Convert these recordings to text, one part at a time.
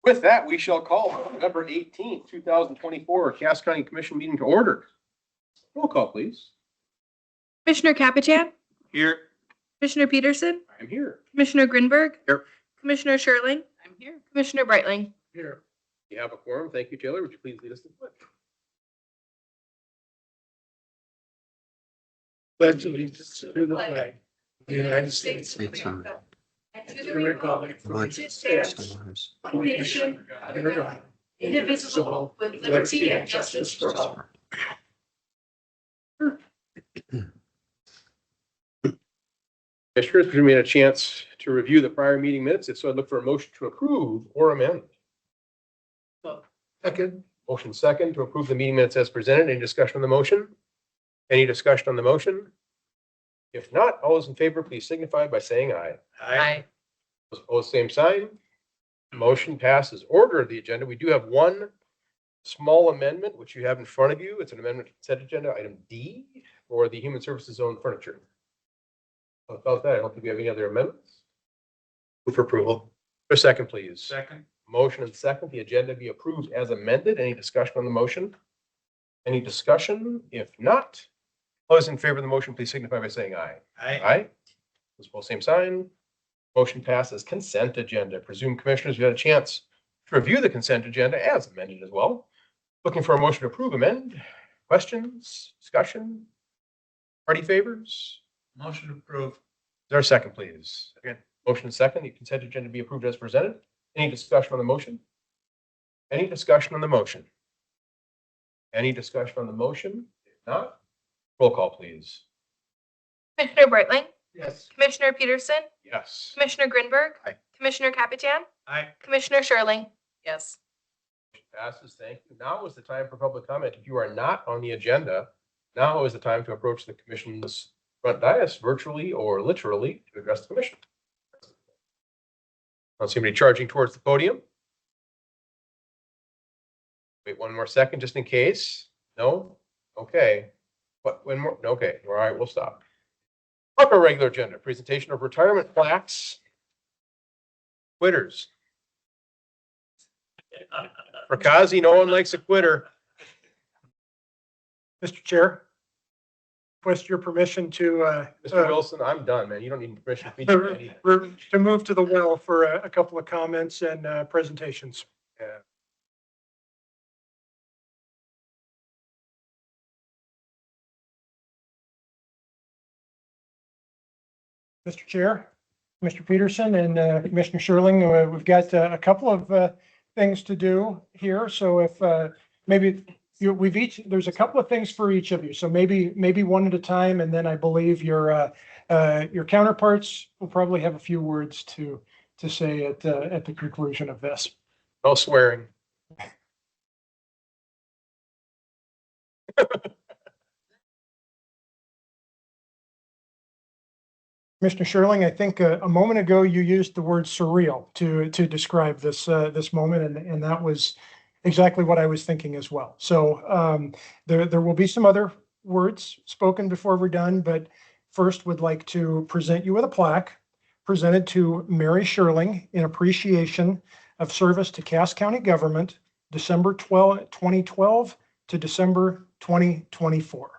With that, we shall call November 18th, 2024 Cass County Commission meeting to order. Roll call, please. Commissioner Capitan, Here. Commissioner Peterson, I'm here. Commissioner Grinberg. Here. Commissioner Sherling. I'm here. Commissioner Breitling. Here. You have a quorum. Thank you, Taylor. Would you please lead us to the pledge? Pledge allegiance to the flag of the United States of America, and to the republic for which it stands, one nation, under God, indivisible, with liberty and justice for all. Commissioners, we made a chance to review the prior meeting minutes. If so, I'd look for a motion to approve or amend. Second. Motion second to approve the meeting minutes as presented. Any discussion on the motion? Any discussion on the motion? If not, all those in favor, please signify by saying aye. Aye. Those opposed, same sign. Motion passes. Order of the agenda. We do have one small amendment, which you have in front of you. It's an amendment to consent agenda, item D, for the Human Services Zone furniture. About that, I don't think we have any other amendments. Move for approval. For a second, please. Second. Motion and second, the agenda be approved as amended. Any discussion on the motion? Any discussion? If not, all those in favor of the motion, please signify by saying aye. Aye. Those opposed, same sign. Motion passes. Consent agenda. Presume commissioners, you had a chance to review the consent agenda as amended as well. Looking for a motion to approve, amend. Questions, discussion? Party favors? Motion approved. Is there a second, please? Again, motion and second, the consent agenda be approved as presented. Any discussion on the motion? Any discussion on the motion? Any discussion on the motion? If not, roll call, please. Commissioner Breitling, Yes. Commissioner Peterson, Yes. Commissioner Grinberg. Aye. Commissioner Capitan, Aye. Commissioner Sherling. Yes. Passes. Thank you. Now is the time for public comment. If you are not on the agenda, now is the time to approach the commission's front dais virtually or literally to address the commission. I don't see anybody charging towards the podium. Wait one more second, just in case. No? Okay. What, when more? Okay. All right, we'll stop. Up our regular agenda, presentation of retirement plaques. Quitters. For Kazi, no one likes a quitter. Mr. Chair, request your permission to Mr. Wilson, I'm done, man. You don't need permission from me to do anything. to move to the well for a couple of comments and presentations. Yeah. Mr. Chair, Mr. Peterson and Commissioner Sherling, we've got a couple of things to do here. So if maybe there's a couple of things for each of you. So maybe one at a time, and then I believe your counterparts will probably have a few words to say at the conclusion of this. No swearing. Commissioner Sherling, I think a moment ago you used the word surreal to describe this moment, and that was exactly what I was thinking as well. So there will be some other words spoken before we're done, but first would like to present you with a plaque presented to Mary Sherling in appreciation of service to Cass County government, December 2012 to December 2024.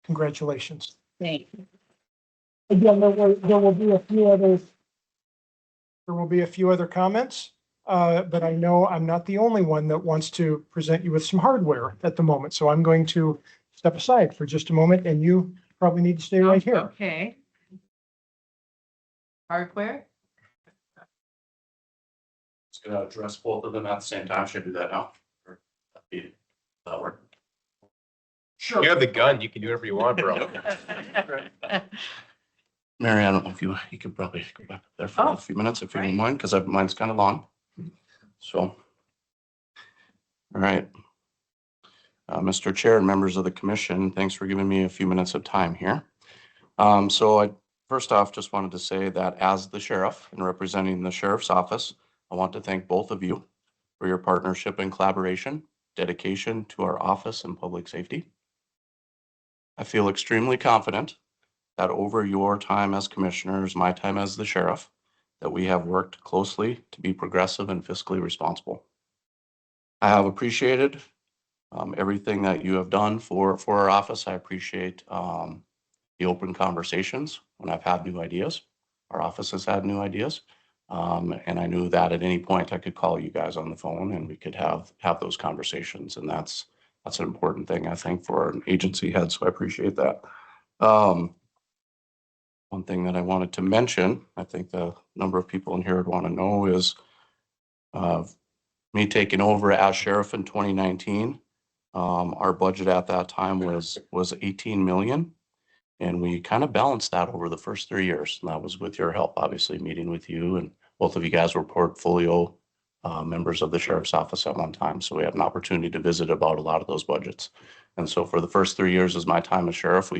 Congratulations. Thank you. Again, there will be a few others. There will be a few other comments, but I know I'm not the only one that wants to present you with some hardware at the moment. So I'm going to step aside for just a moment, and you probably need to stay right here. Okay. Hardware? Just gonna address both of them at the same time. Should I do that now? Or that work? Sure. You have the gun. You can do whatever you want, bro. Mary, I don't know if you could probably go back up there for a few minutes if you don't mind, because mine's kind of long. So, all right. Mr. Chair and members of the commission, thanks for giving me a few minutes of time here. So I first off just wanted to say that as the sheriff and representing the sheriff's office, I want to thank both of you for your partnership and collaboration, dedication to our office and public safety. I feel extremely confident that over your time as commissioners, my time as the sheriff, that we have worked closely to be progressive and fiscally responsible. I have appreciated everything that you have done for our office. I appreciate the open conversations when I've had new ideas. Our office has had new ideas. And I knew that at any point I could call you guys on the phone and we could have those conversations. And that's an important thing, I think, for an agency head. So I appreciate that. One thing that I wanted to mention, I think the number of people in here would want to know, is me taking over as sheriff in 2019. Our budget at that time was 18 million. And we kind of balanced that over the first 3 years. And that was with your help, obviously, meeting with you. And both of you guys were portfolio members of the sheriff's office at one time. So we had an opportunity to visit about a lot of those budgets. And so for the first 3 years as my time as sheriff,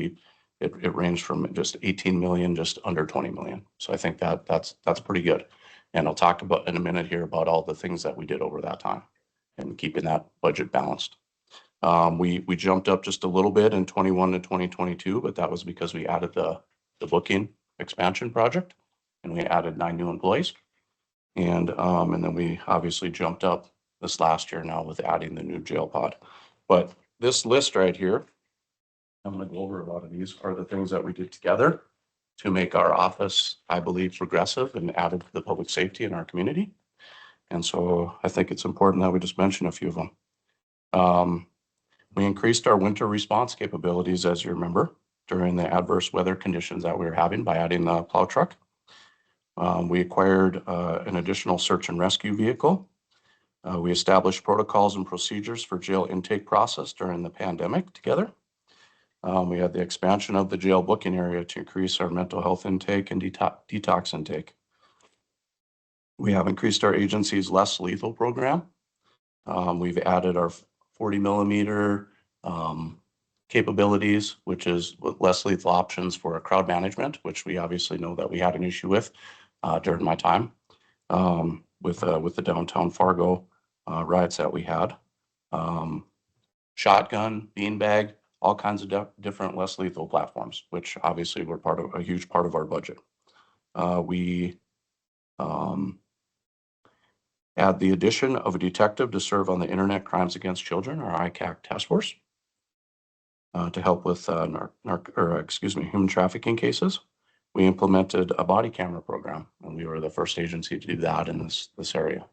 it ranged from just 18 million, just under 20 million. So I think that's pretty good. And I'll talk about in a minute here about all the things that we did over that time and keeping that budget balanced. We jumped up just a little bit in 21 to 2022, but that was because we added the booking expansion project and we added 9 new employees. And then we obviously jumped up this last year now with adding the new jail pod. But this list right here, I'm going to go over a lot of these, are the things that we did together to make our office, I believe, progressive and added to the public safety in our community. And so I think it's important that we just mention a few of them. We increased our winter response capabilities, as you remember, during the adverse weather conditions that we were having by adding the plow truck. We acquired an additional search and rescue vehicle. We established protocols and procedures for jail intake process during the pandemic together. We had the expansion of the jail booking area to increase our mental health intake and detox intake. We have increased our agency's less lethal program. We've added our 40 millimeter capabilities, which is less lethal options for crowd management, which we obviously know that we had an issue with during my time with the downtown Fargo riots that we had. Shotgun, beanbag, all kinds of different less lethal platforms, which obviously were a huge part of our budget. We add the addition of a detective to serve on the Internet Crimes Against Children, or ICAC task force, to help with human trafficking cases. We implemented a body camera program, and we were the first agency to do that in this area.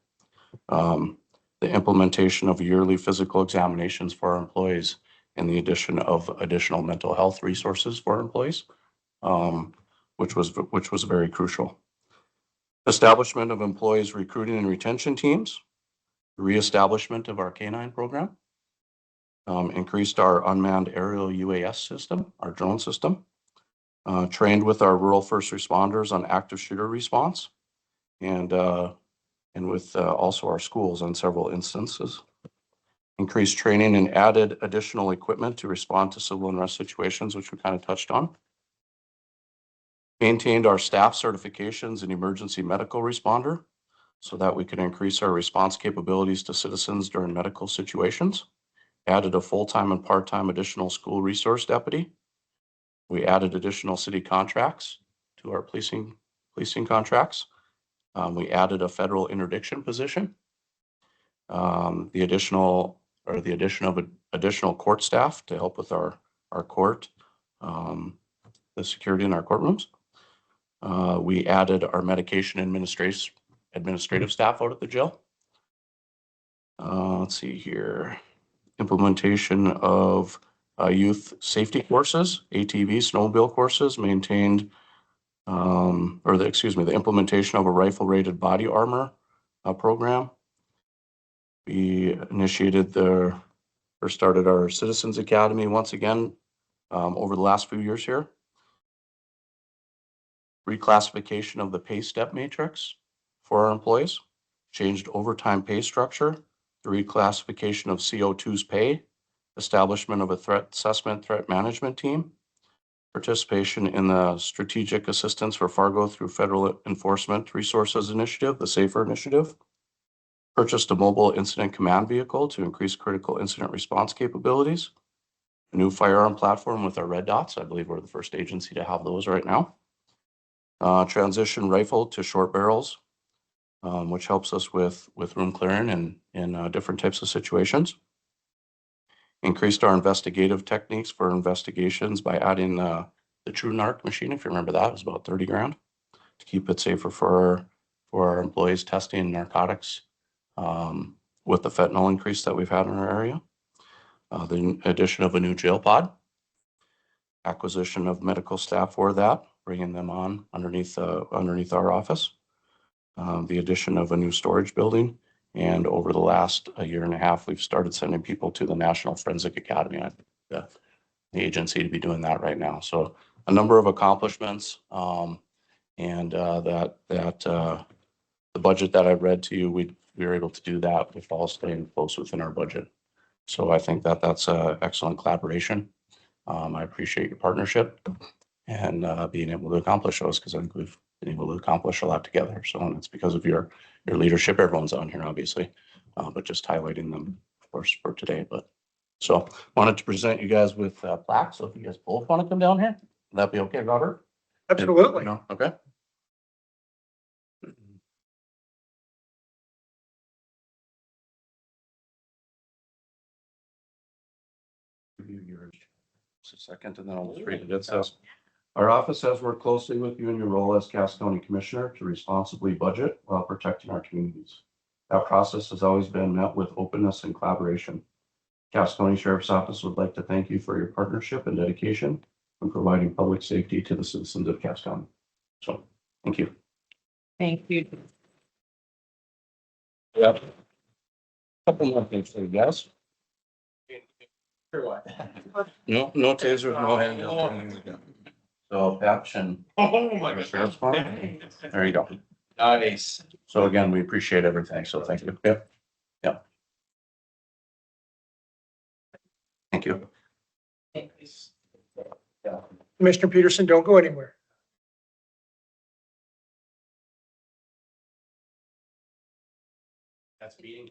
The implementation of yearly physical examinations for our employees, and the addition of additional mental health resources for our employees, which was very crucial. Establishment of employees recruiting and retention teams, reestablishment of our K9 program, increased our unmanned aerial UAS system, our drone system, trained with our rural first responders on active shooter response, and with also our schools on several instances. Increased training and added additional equipment to respond to civil unrest situations, which we kind of touched on. Maintained our staff certifications in emergency medical responder so that we can increase our response capabilities to citizens during medical situations. Added a full-time and part-time additional school resource deputy. We added additional city contracts to our policing contracts. We added a federal interdiction position. The addition of additional court staff to help with our court, the security in our courtrooms. We added our medication administrative staff out at the jail. Let's see here. Implementation of youth safety courses, ATV snowmobile courses, maintained, the implementation of a rifle-rated body armor program. We started our Citizens Academy once again over the last few years here. Reclassification of the pay step matrix for our employees, changed overtime pay structure, the reclassification of CO2's pay, establishment of a threat assessment, threat management team, participation in the Strategic Assistance for Fargo through Federal Enforcement Resources Initiative, the SAFER initiative, purchased a mobile incident command vehicle to increase critical incident response capabilities, a new firearm platform with our red dots. I believe we're the first agency to have those right now. Transition rifle to short barrels, which helps us with room clearing and in different types of situations. Increased our investigative techniques for investigations by adding the TrueNarc machine. If you remember that, it was about 30 grand to keep it safer for our employees testing narcotics with the fentanyl increase that we've had in our area. The addition of a new jail pod, acquisition of medical staff for that, bringing them on underneath our office. The addition of a new storage building. And over the last year and a half, we've started sending people to the National Forensic Academy. I think the agency to be doing that right now. So a number of accomplishments. And the budget that I read to you, we were able to do that with all staying close within our budget. So I think that's an excellent collaboration. I appreciate your partnership and being able to accomplish those, because I think we've been able to accomplish a lot together. So it's because of your leadership. Everyone's on here, obviously, but just highlighting them, of course, for today. But so wanted to present you guys with plaques. So if you guys both want to come down here, would that be okay, Robert? Absolutely. No? Okay. Just a second, and then I'll just read it. It says, our office has worked closely with you in your role as Cass County Commissioner to responsibly budget while protecting our communities. That process has always been met with openness and collaboration. Cass County Sheriff's Office would like to thank you for your partnership and dedication in providing public safety to the citizens of Cass County. So, thank you. Thank you. Yep. Couple more things for you guys. No taser, no handgun. So patch and. Oh, my the sheriff's phone. There you go. Nice. So again, we appreciate everything. So thank you. Yep. Yep. Thank you. Commissioner Peterson, don't go anywhere. That's meeting.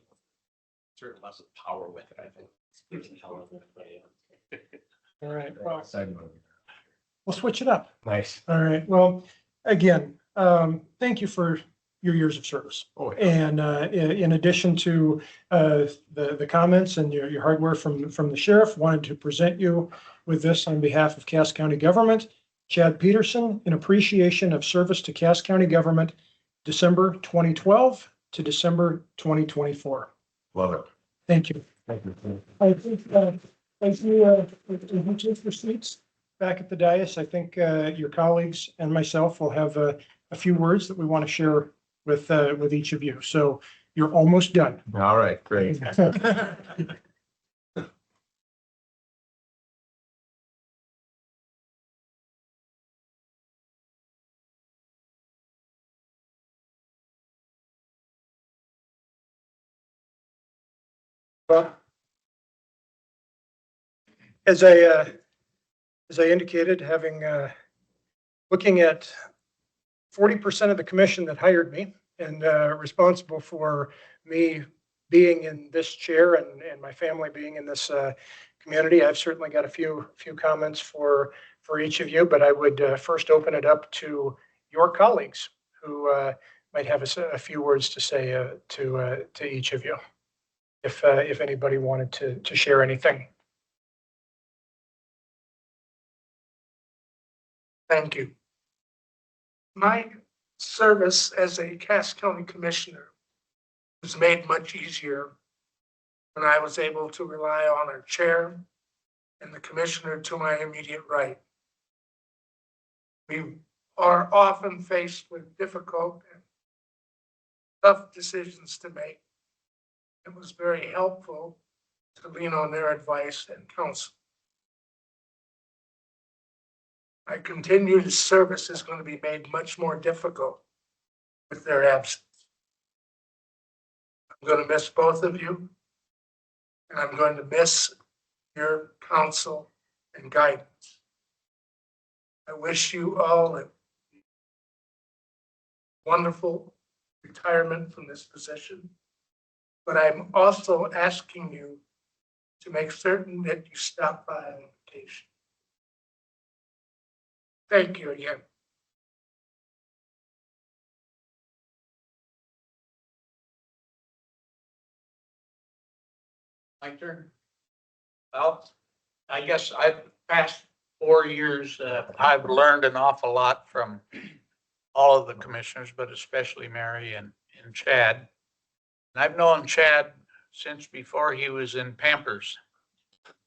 Certain levels of power with it, I think. All right. Well, we'll switch it up. Nice. All right. Well, again, thank you for your years of service. Oh, yeah. And in addition to the comments and your hardware from the sheriff, wanted to present you with this on behalf of Cass County government. Chad Peterson, in appreciation of service to Cass County government, December 2012 to December 2024. Love it. Thank you. Thank you. I think as you take your seats back at the dais, I think your colleagues and myself will have a few words that we want to share with each of you. So you're almost done. All right, great. Well, as I indicated, having looking at 40% of the commission that hired me and responsible for me being in this chair and my family being in this community, I've certainly got a few comments for each of you, but I would first open it up to your colleagues who might have a few words to say to each of you, if anybody wanted to share anything. Thank you. My service as a Cass County Commissioner was made much easier when I was able to rely on our chair and the commissioner to my immediate right. We are often faced with difficult and tough decisions to make. It was very helpful to lean on their advice and counsel. My continued service is going to be made much more difficult with their absence. I'm going to miss both of you, and I'm going to miss your counsel and guidance. I wish you all a wonderful retirement from this position, but I'm also asking you to make certain that you stop by on vacation. Thank you again. My turn. Well, I guess past 4 years, I've learned an awful lot from all of the commissioners, but especially Mary and Chad. And I've known Chad since before he was in Pampers.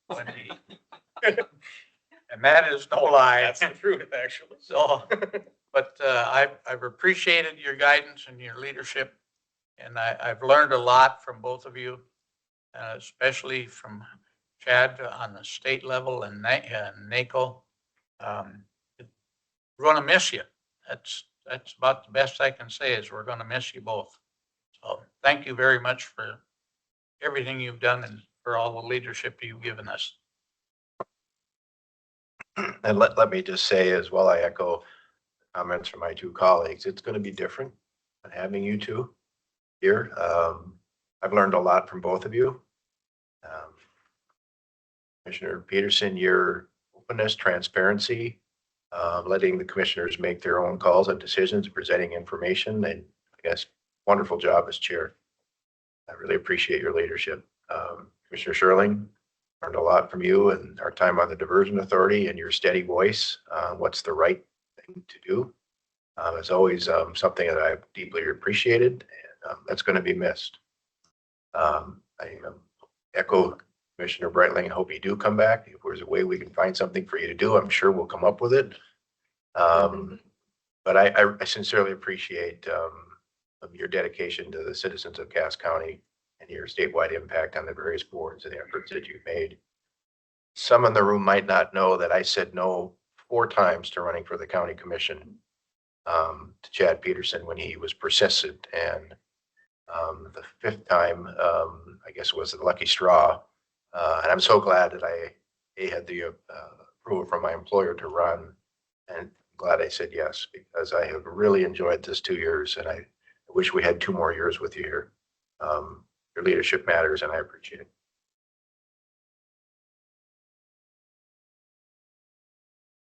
And that is no lie. That's the truth, actually. So, but I've appreciated your guidance and your leadership. And I've learned a lot from both of you, especially from Chad on the state level and NACO. We're going to miss you. That's about the best I can say is we're going to miss you both. So thank you very much for everything you've done and for all the leadership you've given us. And let me just say as well, I echo comments from my two colleagues. It's going to be different than having you two here. I've learned a lot from both of you. Commissioner Peterson, your openness, transparency, letting the commissioners make their own calls and decisions, presenting information, and I guess wonderful job as chair. I really appreciate your leadership. Commissioner Sherling, learned a lot from you and our time on the Diversion Authority and your steady voice. What's the right thing to do? It's always something that I've deeply appreciated, and that's going to be missed. I echo Commissioner Breitling. I hope you do come back. If there's a way we can find something for you to do, I'm sure we'll come up with it. But I sincerely appreciate your dedication to the citizens of Cass County and your statewide impact on the various boards and the efforts that you've made. Some in the room might not know that I said no 4 times to running for the county commission to Chad Peterson when he was persistent. And the 5th time, I guess, was the lucky straw. And I'm so glad that I had the approval from my employer to run, and glad I said yes, because I have really enjoyed this 2 years, and I wish we had 2 more years with you here. Your leadership matters, and I appreciate it.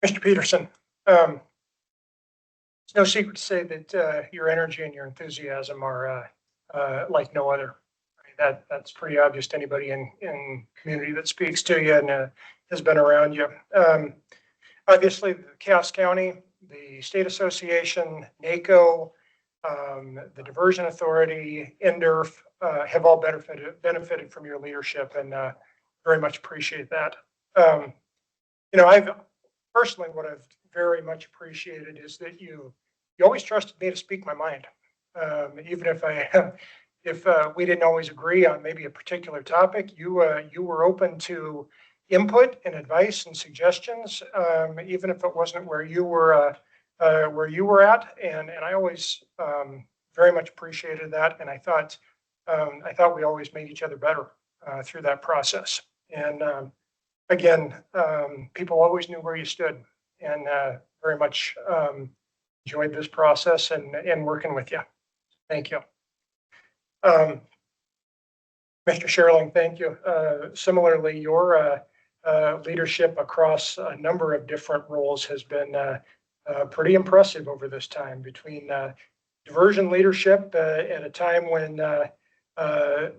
Mr. Peterson, it's no secret to say that your energy and your enthusiasm are like no other. That's pretty obvious to anybody in community that speaks to you and has been around you. Obviously, the Cass County, the State Association, NACO, the Diversion Authority, NDERF have all benefited from your leadership, and very much appreciate that. I've personally, what I've very much appreciated is that you always trusted me to speak my mind, even if we didn't always agree on maybe a particular topic. You were open to input and advice and suggestions, even if it wasn't where you were at, and I always very much appreciated that, and I thought we always made each other better through that process. And again, people always knew where you stood, and very much enjoyed this process and working with you. Thank you. Mr. Sherling, thank you. Similarly, your leadership across a number of different roles has been pretty impressive over this time, between diversion leadership at a time when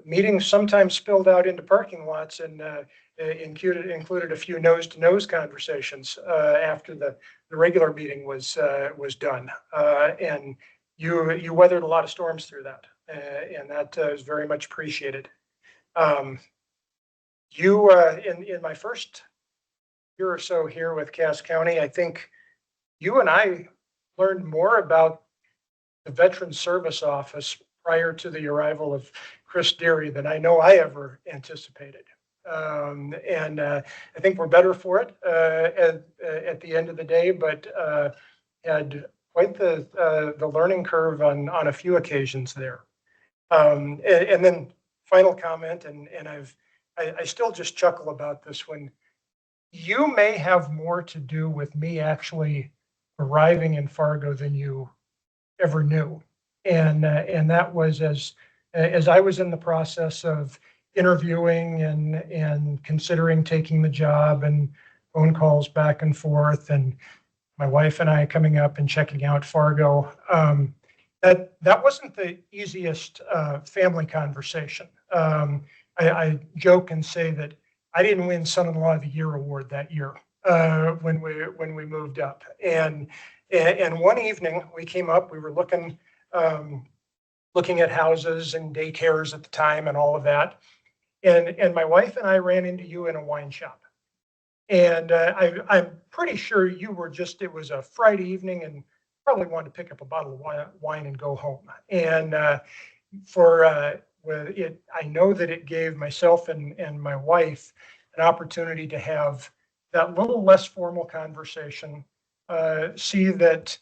meetings sometimes spilled out into parking lots and included a few nose-to-nose conversations after the regular meeting was done. And you weathered a lot of storms through that, and that is very much appreciated. In my first year or so here with Cass County, I think you and I learned more about the Veterans Service Office prior to the arrival of Chris Deary than I know I ever anticipated. And I think we're better for it at the end of the day, but had quite the learning curve on a few occasions there. And then final comment, and I still just chuckle about this one. You may have more to do with me actually arriving in Fargo than you ever knew. And that was as I was in the process of interviewing and considering taking the job, and phone calls back and forth, and my wife and I coming up and checking out Fargo. That wasn't the easiest family conversation. I joke and say that I didn't win Son-in-Law of the Year award that year when we moved up. And one evening we came up, we were looking at houses and daycares at the time and all of that. And my wife and I ran into you in a wine shop. And I'm pretty sure you were it was a Friday evening and probably wanted to pick up a bottle of wine and go home. And I know that it gave myself and my wife an opportunity to have that little less formal conversation, see that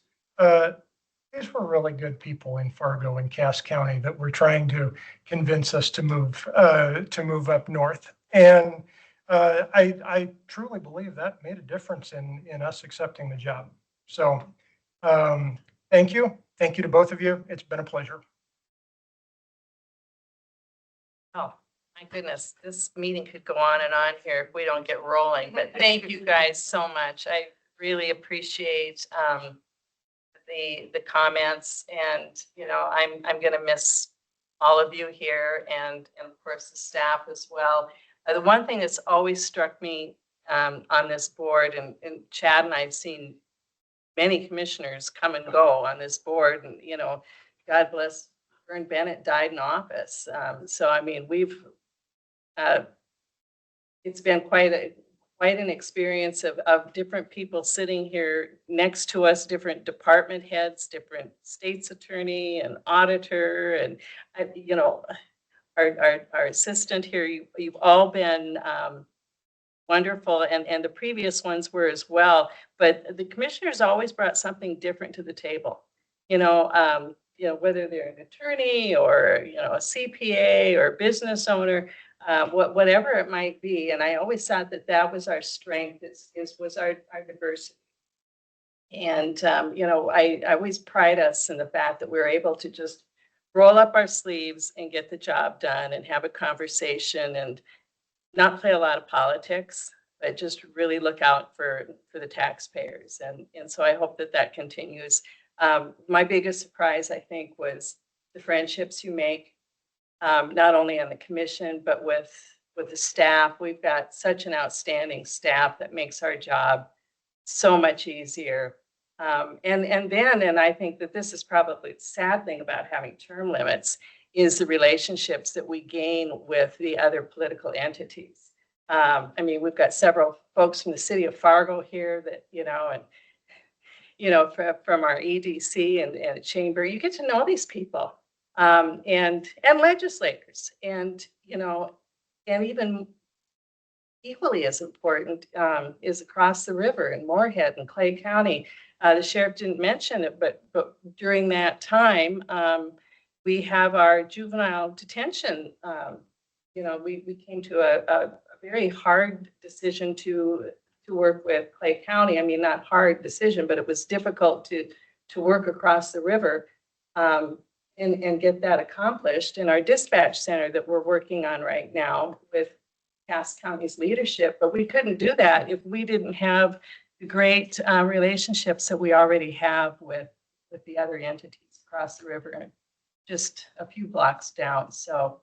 these were really good people in Fargo and Cass County that were trying to convince us to move up north. And I truly believe that made a difference in us accepting the job. So thank you. Thank you to both of you. It's been a pleasure. Oh, my goodness, this meeting could go on and on here if we don't get rolling, but thank you guys so much. I really appreciate the comments, and I'm gonna miss all of you here and of course the staff as well. The one thing that's always struck me on this board, and Chad and I have seen many commissioners come and go on this board, and God bless Vern Bennett died in office. So I mean, it's been quite an experience of different people sitting here next to us, different department heads, different state's attorney and auditor, and our assistant here. You've all been wonderful, and the previous ones were as well. But the commissioners always brought something different to the table. Whether they're an attorney or a CPA or business owner, whatever it might be. And I always thought that was our strength, was our diversity. And I always pride us in the fact that we're able to just roll up our sleeves and get the job done and have a conversation and not play a lot of politics, but just really look out for the taxpayers. And so I hope that continues. My biggest surprise, I think, was the friendships you make, not only on the commission, but with the staff. We've got such an outstanding staff that makes our job so much easier. And I think that this is probably the sad thing about having term limits is the relationships that we gain with the other political entities. I mean, we've got several folks from the city of Fargo here that, from our EDC and chamber, you get to know these people, and legislators, and even equally as important is across the river in Moorhead and Clay County. The sheriff didn't mention it, but during that time, we have our juvenile detention. We came to a very hard decision to work with Clay County. I mean, not hard decision, but it was difficult to work across the river and get that accomplished. In our dispatch center that we're working on right now with Cass County's leadership, but we couldn't do that if we didn't have the great relationships that we already have with the other entities across the river and just a few blocks down. So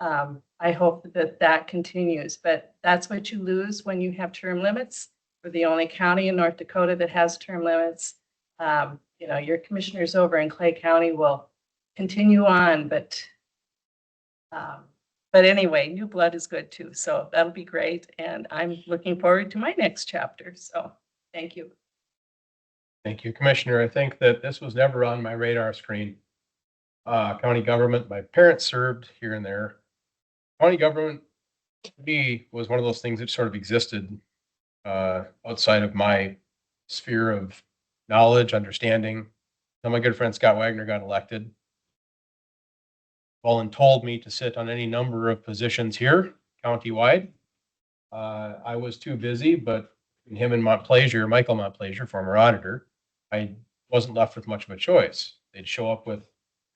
I hope that continues, but that's what you lose when you have term limits. We're the only county in North Dakota that has term limits. Your commissioners over in Clay County will continue on, but anyway, new blood is good too. So that'll be great. And I'm looking forward to my next chapter. So thank you. Thank you, Commissioner. I think that this was never on my radar screen. County government, my parents served here and there. County government to me was one of those things that sort of existed outside of my sphere of knowledge, understanding. Now my good friend Scott Wagner got elected. Well, and told me to sit on any number of positions here, countywide. I was too busy, but him and Michael Montplaisir, former auditor, I wasn't left with much of a choice. They'd show up with,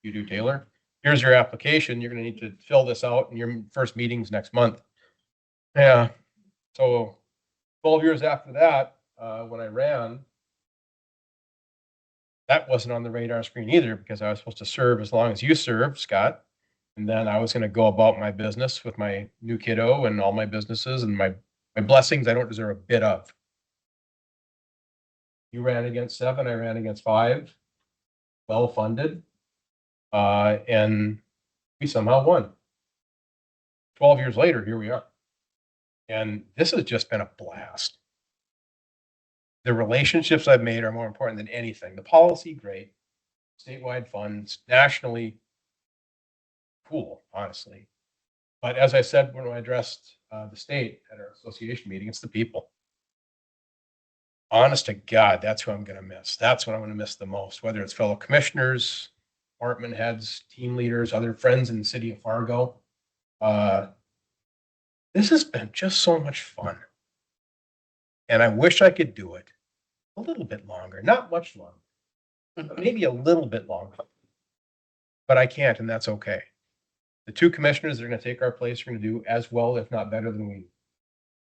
"You do, Taylor. Here's your application. You're going to need to fill this out in your first meetings next month." Yeah. So 12 years after that, when I ran, that wasn't on the radar screen either, because I was supposed to serve as long as you served, Scott. And then I was gonna go about my business with my new kiddo and all my businesses and my blessings I don't deserve a bit of. You ran against 7, I ran against 5, well-funded. And we somehow won. 12 years later, here we are. And this has just been a blast. The relationships I've made are more important than anything. The policy, great. Statewide funds, nationally, cool, honestly. But as I said when I addressed the state at our association meeting, it's the people. Honest to God, that's who I'm going to miss. That's what I'm going to miss the most, whether it's fellow commissioners, department heads, team leaders, other friends in the city of Fargo. This has been just so much fun. And I wish I could do it a little bit longer, not much longer, but maybe a little bit longer. But I can't, and that's okay. The 2 commissioners that are going to take our place are going to do as well, if not better than we.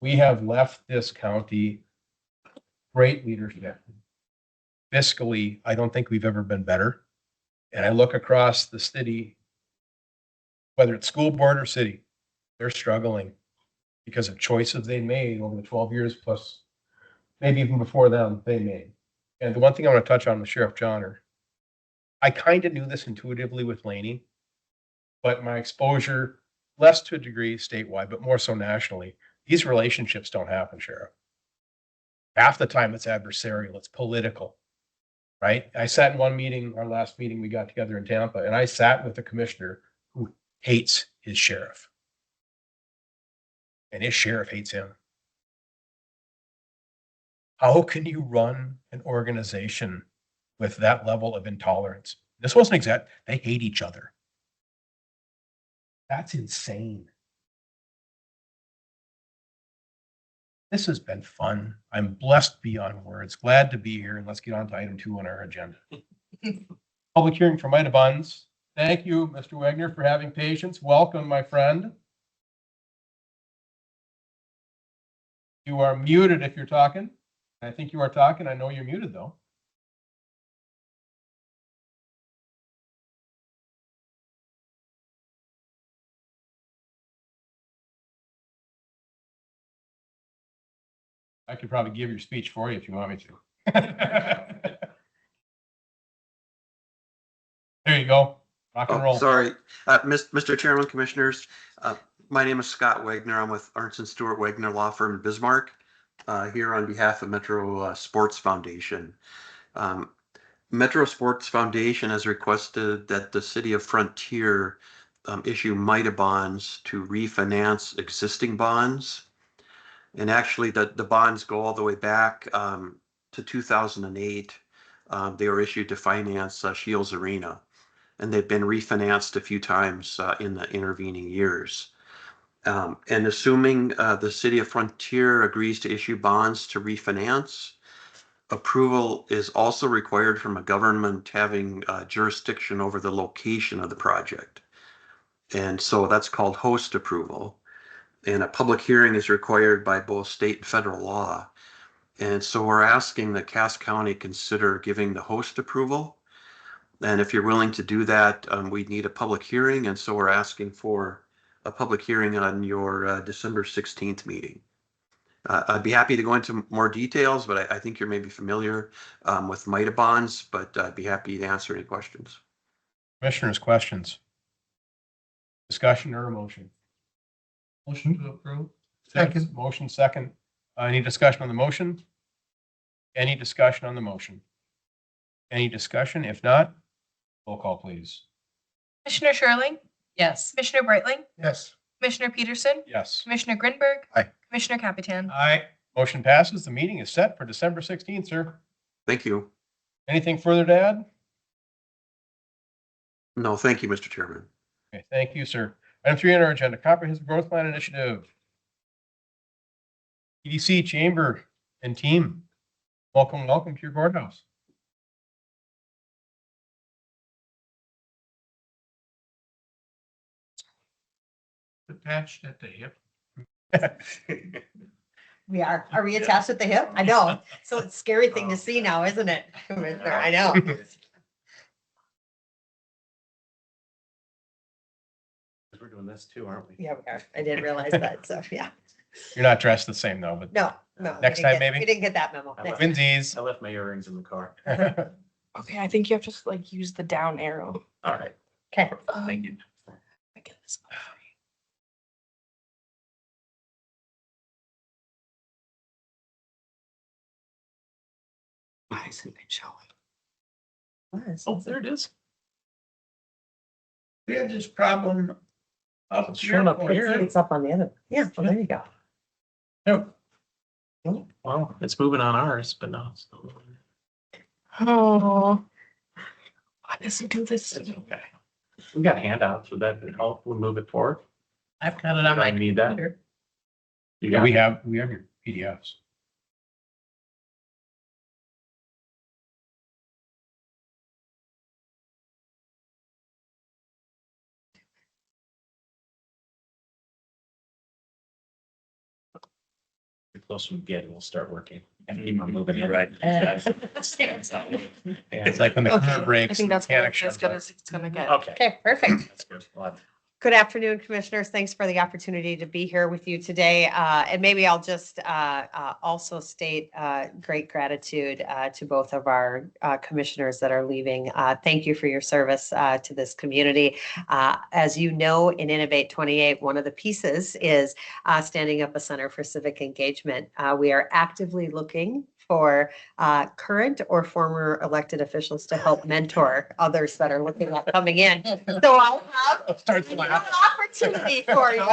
We have left this county great leadership. Fiscally, I don't think we've ever been better. And I look across the city, whether it's school board or city, they're struggling because of choices they made over the 12 years plus maybe even before them they made. And the one thing I want to touch on with Sheriff Johnner, I kind of knew this intuitively with Laney, but my exposure, less to a degree statewide, but more so nationally, these relationships don't happen, Sheriff. Half the time it's adversarial, it's political, right? I sat in one meeting, our last meeting we got together in Tampa, and I sat with a commissioner who hates his sheriff. And his sheriff hates him. How can you run an organization with that level of intolerance? This wasn't exact, they hate each other. That's insane. This has been fun. I'm blessed beyond words. Glad to be here. And let's get on to item 2 on our agenda. Public hearing for Mida Buns. Thank you, Mr. Wagner, for having patience. Welcome, my friend. You are muted if you're talking. I think you are talking. I know you're muted, though. I could probably give your speech for you if you want me to. There you go. Rock and roll. Sorry, Mr. Chairman, Commissioners, my name is Scott Wagner. I'm with Ernst & Stewart Wagner Law Firm in Bismarck, here on behalf of Metro Sports Foundation. Metro Sports Foundation has requested that the City of Frontier issue MIDA bonds to refinance existing bonds. And actually, the bonds go all the way back to 2008. They were issued to finance Shields Arena, and they've been refinanced a few times in the intervening years. And assuming the City of Frontier agrees to issue bonds to refinance, approval is also required from a government having jurisdiction over the location of the project. And so that's called host approval. And a public hearing is required by both state and federal law. And so we're asking that Cass County consider giving the host approval. And if you're willing to do that, we'd need a public hearing. And so we're asking for a public hearing on your December 16th meeting. I'd be happy to go into more details, but I think you're maybe familiar with MIDA bonds, but I'd be happy to answer any questions. Commissioners, questions? Discussion or a motion? Motion to approve. Second. Motion second. Any discussion on the motion? Any discussion on the motion? Any discussion? If not, roll call, please. Commissioner Sherling? Yes. Commissioner Brightling? Yes. Commissioner Peterson? Yes. Commissioner Grinberg? Aye. Commissioner Capitan? Aye. Motion passes. The meeting is set for December 16th, sir. Thank you. Anything further to add? No, thank you, Mr. Chairman. Okay, thank you, sir. Item 3 on our agenda, Comprehensive Growth Plan Initiative. EDC Chamber and team, welcome to your courthouse. Attached at the hip. We are. Are we attached at the hip? I know. So it's a scary thing to see now, isn't it? Commissioner? I know. We're doing this too, aren't we? Yeah, we are. I didn't realize that. So, yeah. You're not dressed the same though, but No, no. we Next didn't time, get- maybe? We didn't get that memo. I Next- twinsies. I left my earrings in the car. Okay, I think you have to like use the down arrow. All right, Okay. thank you. I get this. Why isn't it showing? Oh, there it is. We had this problem up It's showing up here. It's up on the other. Yeah, well, there you go. Well, it's moving on ours, but no. It's still moving. Oh. Why does it do this? It's okay. We got handouts. Would that help? We'll move it forward. I've got it on my I need that. computer. You Yeah, got we it? have your PDFs. The closer we get, we'll start working and keep on moving it. Right. Yeah, it's like when the car Okay, breaks. I think that's mechanic as shows good up. as it's gonna get. Okay, Okay, perfect. that's good. Well, Good afternoon, Commissioners. Thanks for the opportunity to be here with you today. And maybe I'll just also state great gratitude to both of our commissioners that are leaving. Thank you for your service to this community. As you know, in Innovate 28, one of the pieces is standing up a Center for Civic Engagement. We are actively looking for current or former elected officials to help mentor others that are looking at coming in. So I have an opportunity for you.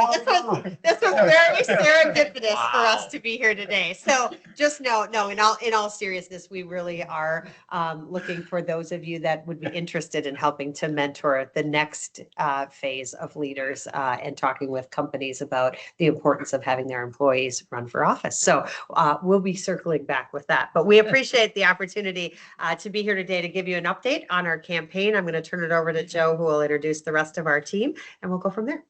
This was very serendipitous for us to be here today. So just know, no, in all seriousness, we really are looking for those of you that would be interested in helping to mentor the next phase of leaders and talking with companies about the importance of having their employees run for office. So we'll be circling back with that. But we appreciate the opportunity to be here today to give you an update on our campaign. I'm going to turn it over to Joe, who will introduce the rest of our team, and we'll go from there.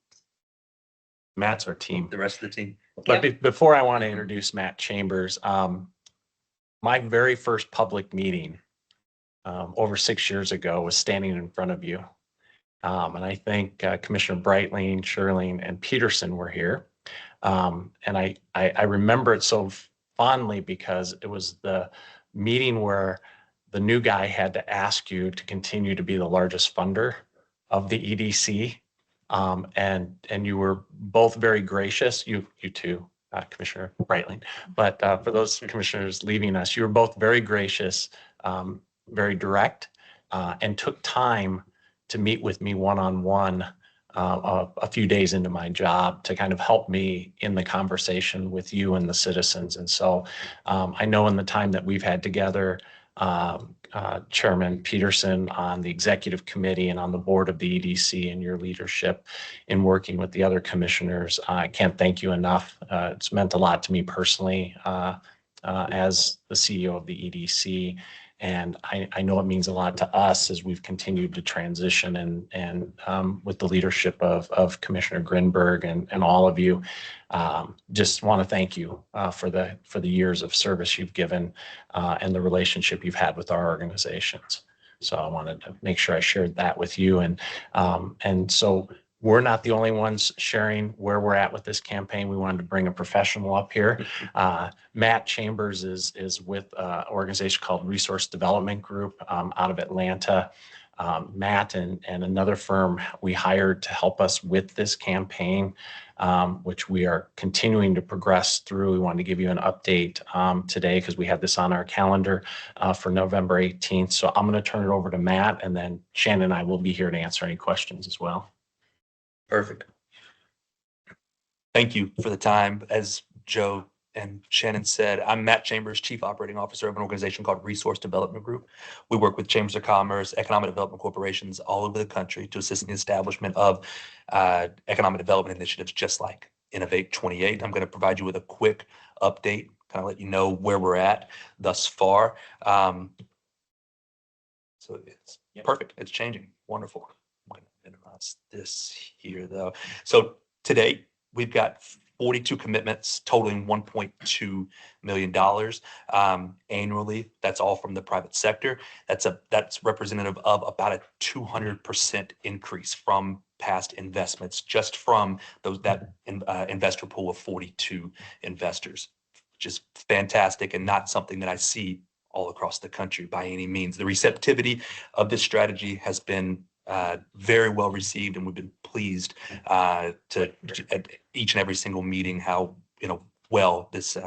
Matt's our team. The rest of the team. But before I want to introduce Matt Chambers, my very first public meeting over 6 years ago was standing in front of you. And I think Commissioner Breitling, Sherling, and Peterson were here. And I remember it so fondly because it was the meeting where the new guy had to ask you to continue to be the largest funder of the EDC. And you were both very gracious, you two, Commissioner Breitling. But for those commissioners leaving us, you were both very gracious, very direct, and took time to meet with me one-on-one a few days into my job to kind of help me in the conversation with you and the citizens. And so I know in the time that we've had together, Chairman Peterson on the executive committee and on the board of the EDC and your leadership in working with the other commissioners, I can't thank you enough. It's meant a lot to me personally as the CEO of the EDC. And I know it means a lot to us as we've continued to transition and with the leadership of Commissioner Grinberg and all of you. Just want to thank you for the years of service you've given and the relationship you've had with our organizations. So I wanted to make sure I shared that with you. And so we're not the only ones sharing where we're at with this campaign. We wanted to bring a professional up here. Matt Chambers is with an organization called Resource Development Group out of Atlanta. Matt and another firm we hired to help us with this campaign, which we are continuing to progress through. We wanted to give you an update today because we had this on our calendar for November 18th. So I'm going to turn it over to Matt, and then Shannon and I will be here to answer any questions as well. Perfect. Thank you for the time. As Joe and Shannon said, I'm Matt Chambers, Chief Operating Officer of an organization called Resource Development Group. We work with chambers of commerce, economic development corporations all over the country to assist in the establishment of economic development initiatives just like Innovate 28. I'm going to provide you with a quick update, kind of let you know where we're at thus far. So it's perfect. It's changing. Wonderful. I'm going to minimize this here though. So today we've got 42 commitments totaling $1.2 million annually. That's all from the private sector. That's representative of about a 200% increase from past investments just from that investor pool of 42 investors, which is fantastic and not something that I see all across the country by any means. The receptivity of this strategy has been very well received, and we've been pleased to at each and every single meeting how well this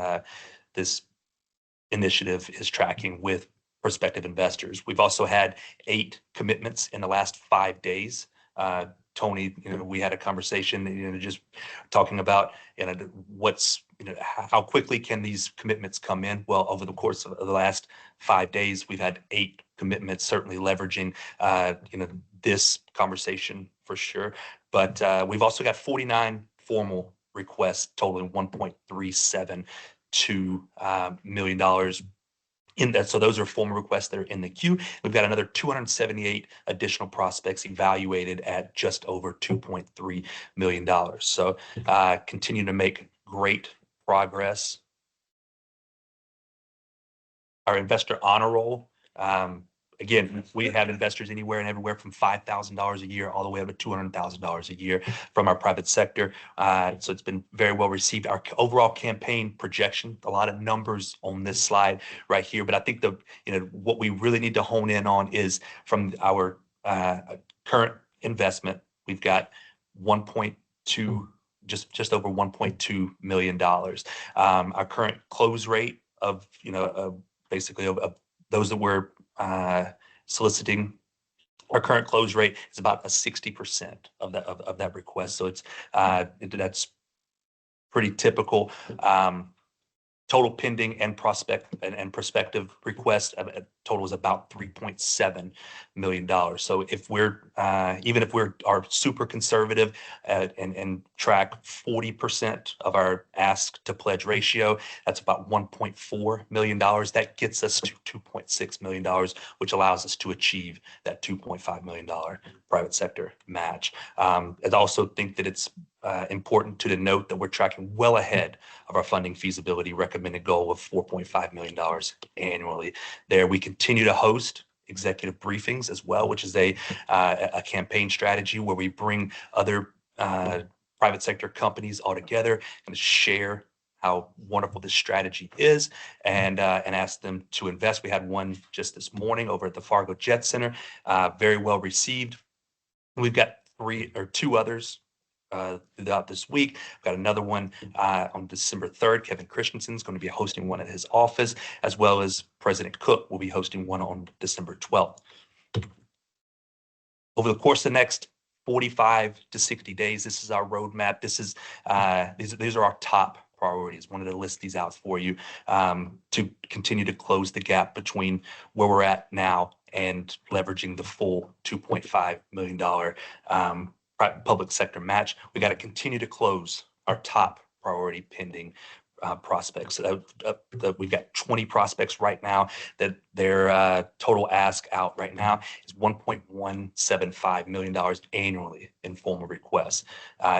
initiative is tracking with prospective investors. We've also had 8 commitments in the last 5 days. Tony, we had a conversation, just talking about, what's, how quickly can these commitments come in? Well, over the course of the last 5 days, we've had 8 commitments, certainly leveraging, this conversation for sure. But we've also got 49 formal requests totaling $1.372 million in that. So those are formal requests that are in the queue. We've got another 278 additional prospects evaluated at just over $2.3 million. So continue to make great progress. Our investor honor roll. Again, we have investors anywhere and everywhere from $5,000 a year all the way up to $200,000 a year from our private sector. So it's been very well received. Our overall campaign projection, a lot of numbers on this slide right here, but I think what we really need to hone in on is from our current investment, we've got 1.2, just over $1.2 million. Our current close rate of, basically of those that we're soliciting, our current close rate is about 60% of that request. So it's that's pretty typical. Total pending and prospective request total is about $3.7 million. So if we're even if we are super conservative and track 40% of our ask to pledge ratio, that's about $1.4 million. That gets us to $2.6 million, which allows us to achieve that $2.5 million private sector match. I also think that it's important to note that we're tracking well ahead of our funding feasibility recommended goal of $4.5 million annually. There, we continue to host executive briefings as well, which is a campaign strategy where we bring other private sector companies all together and share how wonderful this strategy is, and ask them to invest. We had one just this morning over at the Fargo Jet Center, very well received. We've got 2 others throughout this week. We've got another one on December 3rd. Kevin Christensen is going to be hosting one at his office, as well as President Cook will be hosting one on December 12th. Over the course of the next 45 to 60 days, this is our roadmap. This is these are our top priorities. Wanted to list these out for you to continue to close the gap between where we're at now and leveraging the full $2.5 million public sector match. We got to continue to close our top priority pending prospects. We've got 20 prospects right now that their total ask out right now is $1.175 million annually in formal requests.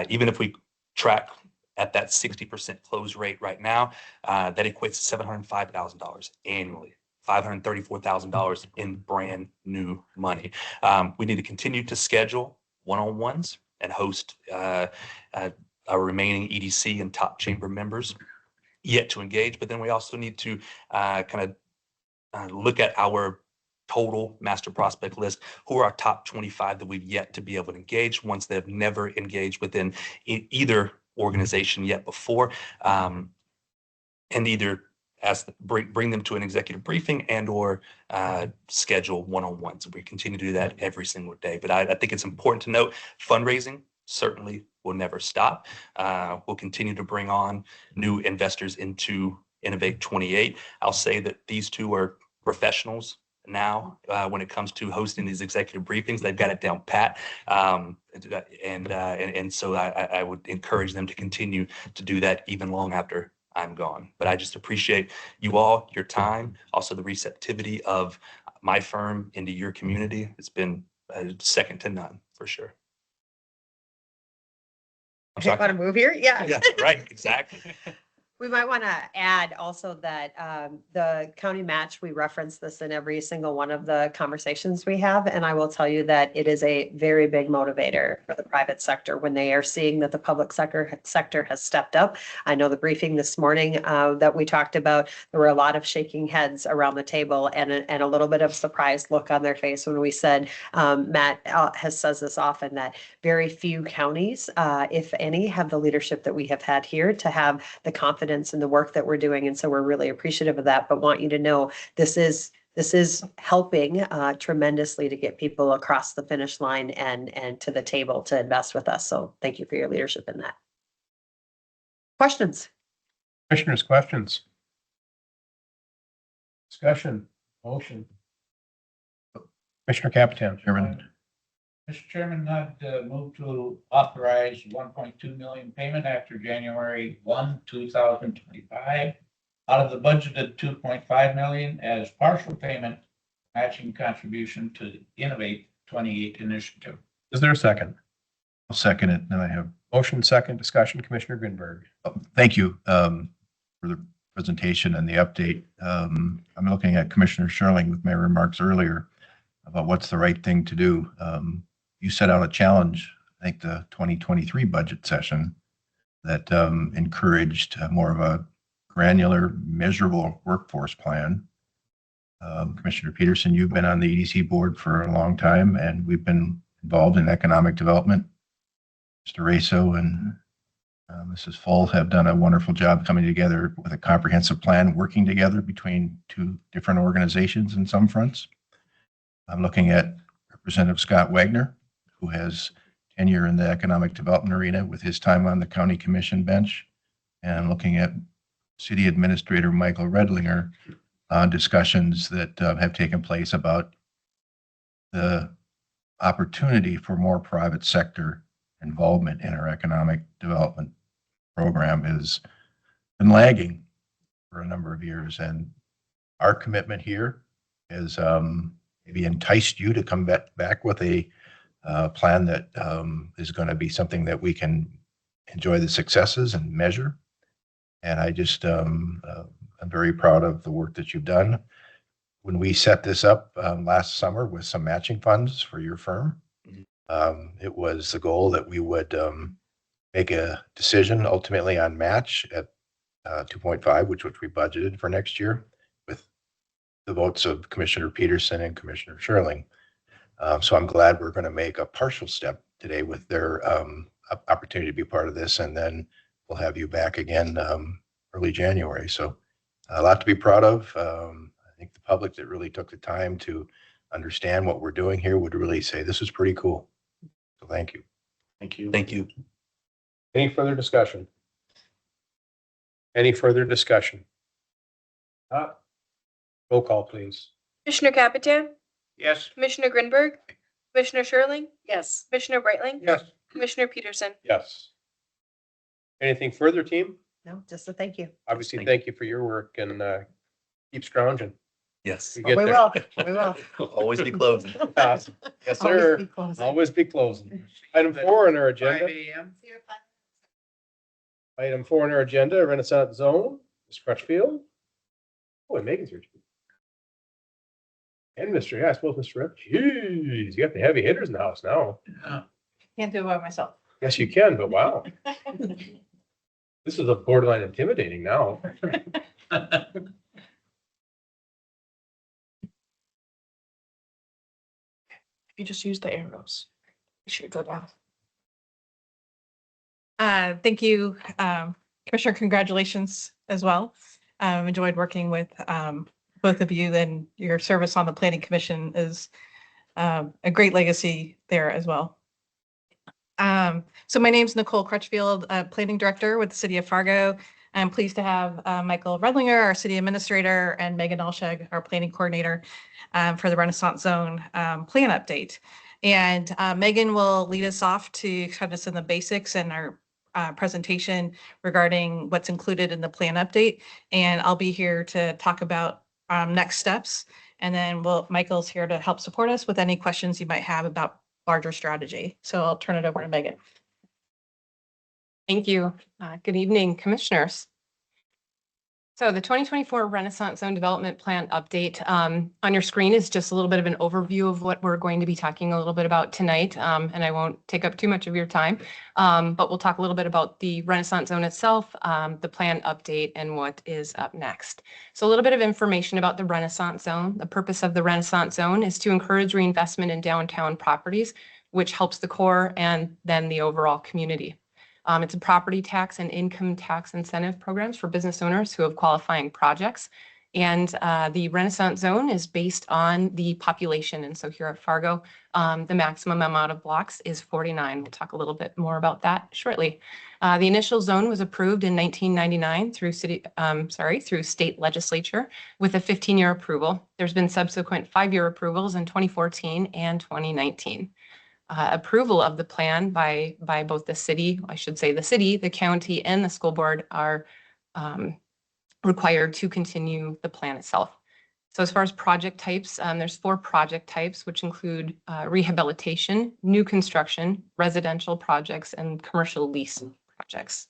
Even if we track at that 60% close rate right now, that equates to $705,000 annually. $534,000 in brand new money. We need to continue to schedule one-on-ones and host our remaining EDC and top chamber members yet to engage. But then we also need to look at our total master prospect list. Who are our top 25 that we've yet to be able to engage, ones that have never engaged within either organization yet before, and either bring them to an executive briefing and or schedule one-on-ones. We continue to do that every single day. But I think it's important to note fundraising certainly will never stop. We'll continue to bring on new investors into Innovate 28. I'll say that these 2 are professionals now when it comes to hosting these executive briefings. They've got it down pat. And so I would encourage them to continue to do that even long after I'm gone. But I just appreciate you all, your time, also the receptivity of my firm into your community. It's been second to none for sure. Want to move here? Yeah. Yeah, right, exactly. We might want to add also that the county match, we reference this in every single one of the conversations we have. And I will tell you that it is a very big motivator for the private sector when they are seeing that the public sector has stepped up. I know the briefing this morning that we talked about, there were a lot of shaking heads around the table and a little bit of surprised look on their face when we said, Matt says this often, that very few counties, if any, have the leadership that we have had here to have the confidence in the work that we're doing. And so we're really appreciative of that, but want you to know this is helping tremendously to get people across the finish line and to the table to invest with us. So thank you for your leadership in that. Questions? Commissioners, questions? Discussion, motion. Commissioner Capitan. Chairman. Mr. Chairman, I'd move to authorize 1.2 million payment after January 1, 2025 out of the budgeted 2.5 million as partial payment matching contribution to the Innovate 28 initiative. Is there a second? I'll second it. Then I have, Motion second, discussion, Commissioner Grinberg. thank you for the presentation and the update. I'm looking at Commissioner Sherling with my remarks earlier about what's the right thing to do. You set out a challenge, I think the 2023 budget session, that encouraged more of a granular, measurable workforce plan. Commissioner Peterson, you've been on the EDC board for a long time, and we've been involved in economic development. Mr. Raso and Mrs. Full have done a wonderful job coming together with a comprehensive plan, working together between two different organizations in some fronts. I'm looking at Representative Scott Wagner, who has tenure in the economic development arena with his time on the county commission bench, and looking at City Administrator Michael Redlinger on discussions that have taken place about the opportunity for more private sector involvement in our economic development program has been lagging for a number of years. And our commitment here has maybe enticed you to come back with a plan that is going to be something that we can enjoy the successes and measure. And I just, I'm very proud of the work that you've done. When we set this up last summer with some matching funds for your firm, it was the goal that we would make a decision ultimately on match at 2.5, which we budgeted for next year, with the votes of Commissioner Peterson and Commissioner Sherling. So I'm glad we're going to make a partial step today with their opportunity to be part of this, and then we'll have you back again early January. So a lot to be proud of. I think the public that really took the time to understand what we're doing here would really say this is pretty cool. So thank you. Thank you. Thank you. Any further discussion? Any further discussion? Roll call, please. Commissioner Capitan, Yes. Commissioner Grinberg, Commissioner Sherling, Yes. Commissioner Brightling, Yes. Commissioner Peterson. Yes. Anything further, team? No, just a thank you. Obviously, thank you for your work, and keep scrounging. Yes. We Oh, get we there. will. We will. We'll always be closing. Awesome. Yes, Always sir. be closing. Always be closing. Item 4 on our 5 agenda. a.m. Item 4 on our agenda, Renaissance Zone, Ms. Crutchfield. Oh, and Megan's here too. And Mr. Yeah, I suppose Mr. Rep. Jeez, you got the heavy hitters in the house now. Can't do it by myself. Yes, you can, but wow. This is a borderline intimidating now. If you just use the arrows, it should go down. Thank you, Commissioner. Congratulations as well. Enjoyed working with both of you, and your service on the Planning Commission is a great legacy there as well. So my name's Nicole Crutchfield, Planning Director with the City of Fargo. I'm pleased to have Michael Redlinger, our City Administrator, and Megan Alsheg, our Planning Coordinator, for the Renaissance Zone plan update. And Megan will lead us off to kind of some of the basics and our presentation regarding what's included in the plan update. And I'll be here to talk about next steps. And then Michael's here to help support us with any questions you might have about larger strategy. So I'll turn it over to Megan. Thank you. Good evening, commissioners. So the 2024 Renaissance Zone Development Plan update on your screen is just a little bit of an overview of what we're going to be talking a little bit about tonight. And I won't take up too much of your time, but we'll talk a little bit about the Renaissance Zone itself, the plan update, and what is up next. So a little bit of information about the Renaissance Zone. The purpose of the Renaissance Zone is to encourage reinvestment in downtown properties, which helps the core and then the overall community. It's a property tax and income tax incentive programs for business owners who have qualifying projects. And the Renaissance Zone is based on the population. And so here at Fargo, the maximum amount of blocks is 49. We'll talk a little bit more about that shortly. The initial zone was approved in 1999 through state legislature with a 15-year approval. There's been subsequent 5-year approvals in 2014 and 2019. Approval of the plan by both the city, I should say the city, the county, and the school board are required to continue the plan itself. So as far as project types, there's 4 project types, which include rehabilitation, new construction, residential projects, and commercial lease projects.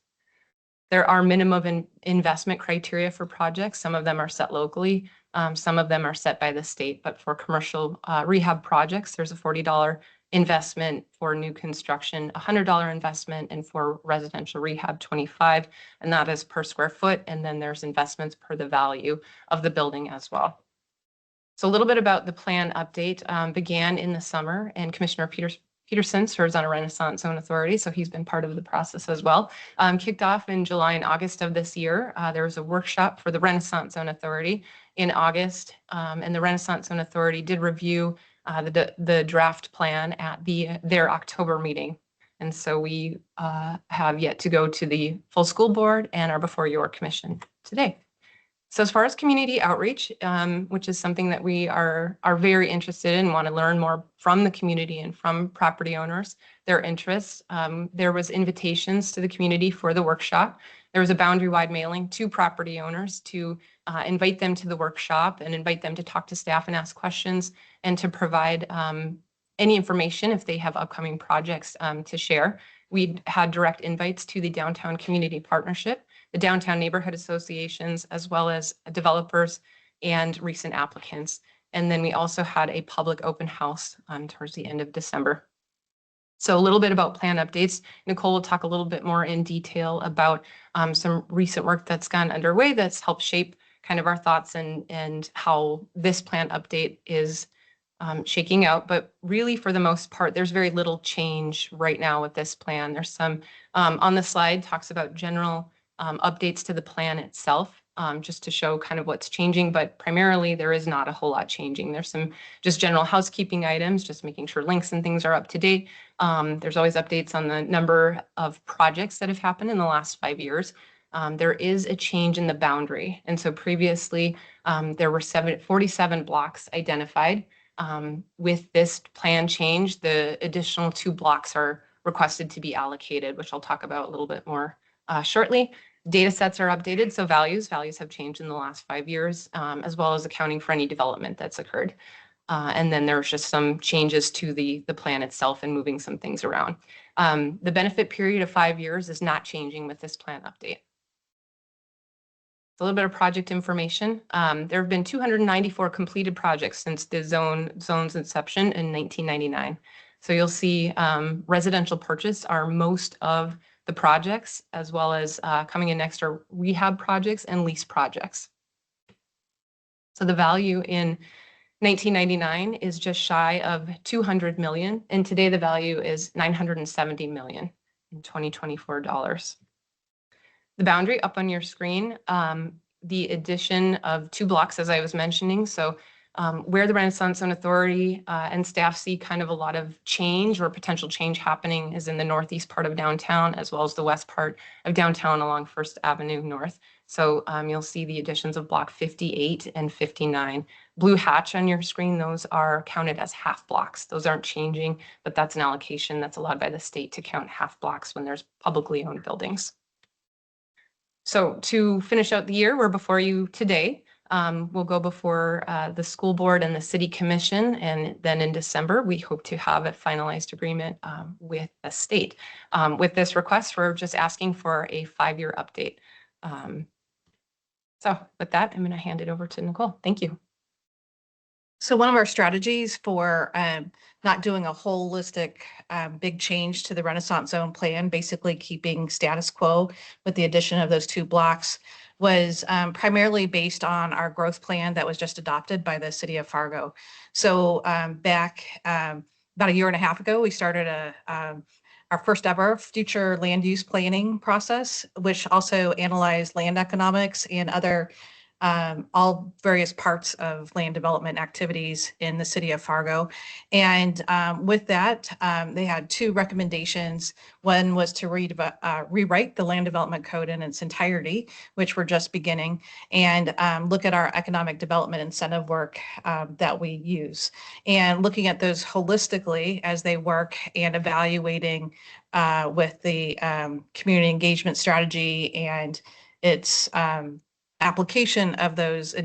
There are minimum investment criteria for projects. Some of them are set locally. Some of them are set by the state. But for commercial rehab projects, there's a $40 investment, for new construction, $100 investment, and for residential rehab, $25, and that is per square foot. And then there's investments per the value of the building as well. So a little bit about the plan update began in the summer, and Commissioner Peterson serves on a Renaissance Zone Authority, so he's been part of the process as well. Kicked off in July and August of this year. There was a workshop for the Renaissance Zone Authority in August, and the Renaissance Zone Authority did review the draft plan at their October meeting. And so we have yet to go to the full school board and are before your commission today. So as far as community outreach, which is something that we are very interested in, want to learn more from the community and from property owners, their interests. There was invitations to the community for the workshop. There was a boundary-wide mailing to property owners to invite them to the workshop and invite them to talk to staff and ask questions and to provide any information if they have upcoming projects to share. We had direct invites to the Downtown Community Partnership, the Downtown Neighborhood Associations, as well as developers and recent applicants. And then we also had a public open house towards the end of December. So a little bit about plan updates. Nicole will talk a little bit more in detail about some recent work that's gone underway that's helped shape kind of our thoughts and how this plan update is shaking out. But really, for the most part, there's very little change right now with this plan. There's some on the slide talks about general updates to the plan itself, just to show kind of what's changing, but primarily there is not a whole lot changing. There's some just general housekeeping items, just making sure links and things are up to date. There's always updates on the number of projects that have happened in the last 5 years. There is a change in the boundary. And so previously there were 47 blocks identified. With this plan change, the additional 2 blocks are requested to be allocated, which I'll talk about a little bit more shortly. Data sets are updated, so values have changed in the last 5 years, as well as accounting for any development that's occurred. And then there's just some changes to the plan itself and moving some things around. The benefit period of 5 years is not changing with this plan update. A little bit of project information. There have been 294 completed projects since the zone's inception in 1999. So you'll see residential purchase are most of the projects, as well as coming in next are rehab projects and lease projects. So the value in 1999 is just shy of 200 million, and today the value is 970 million in 2024 dollars. The boundary up on your screen, the addition of 2 blocks, as I was mentioning. So where the Renaissance Zone Authority and staff see kind of a lot of change or potential change happening is in the northeast part of downtown, as well as the west part of downtown along First Avenue North. So you'll see the additions of block 58 and 59. Blue hatch on your screen, those are counted as half blocks. Those aren't changing, but that's an allocation that's allowed by the state to count half blocks when there's publicly owned buildings. So to finish out the year, we're before you today. We'll go before the school board and the city commission, and then in December, we hope to have a finalized agreement with the state. With this request, we're just asking for a 5-year update. So with that, I'm going to hand it over to Nicole. Thank you. So one of our strategies for not doing a holistic big change to the Renaissance Zone plan, basically keeping status quo with the addition of those 2 blocks, was primarily based on our growth plan that was just adopted by the city of Fargo. So back about a year and a half ago, we started our first ever future land use planning process, which also analyzed land economics and other all various parts of land development activities in the city of Fargo. And with that, they had 2 recommendations. One was to rewrite the land development code in its entirety, which we're just beginning, and look at our economic development incentive work that we use. And looking at those holistically as they work and evaluating with the community engagement strategy and its application of those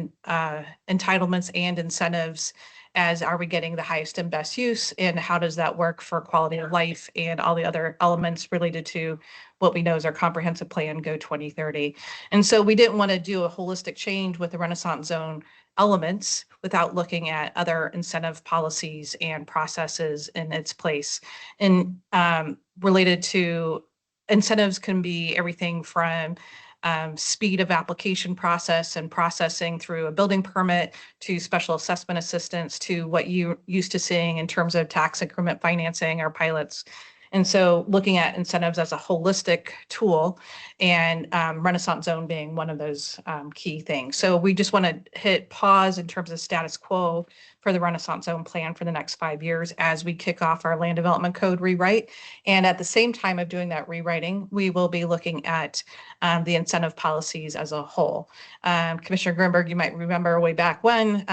entitlements and incentives as are we getting the highest and best use, and how does that work for quality of life and all the other elements related to what we know is our comprehensive plan Go 2030. And so we didn't want to do a holistic change with the Renaissance Zone elements without looking at other incentive policies and processes in its place. And related to incentives can be everything from speed of application process and processing through a building permit to special assessment assistance to what you're used to seeing in terms of tax increment financing or pilots. And so looking at incentives as a holistic tool, and Renaissance Zone being one of those key things. So we just want to hit pause in terms of status quo for the Renaissance Zone plan for the next 5 years as we kick off our land development code rewrite. And at the same time of doing that rewriting, we will be looking at the incentive policies as a whole. Commissioner Grimberg, you might remember way back when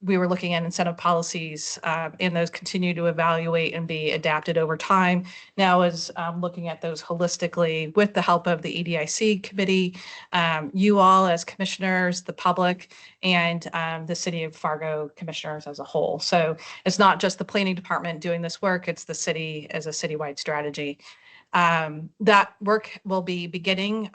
we were looking at incentive policies and those continue to evaluate and be adapted over time. Now is looking at those holistically with the help of the EDIC committee, you all as commissioners, the public, and the city of Fargo commissioners as a whole. So it's not just the planning department doing this work, it's the city as a citywide strategy. That work will be beginning.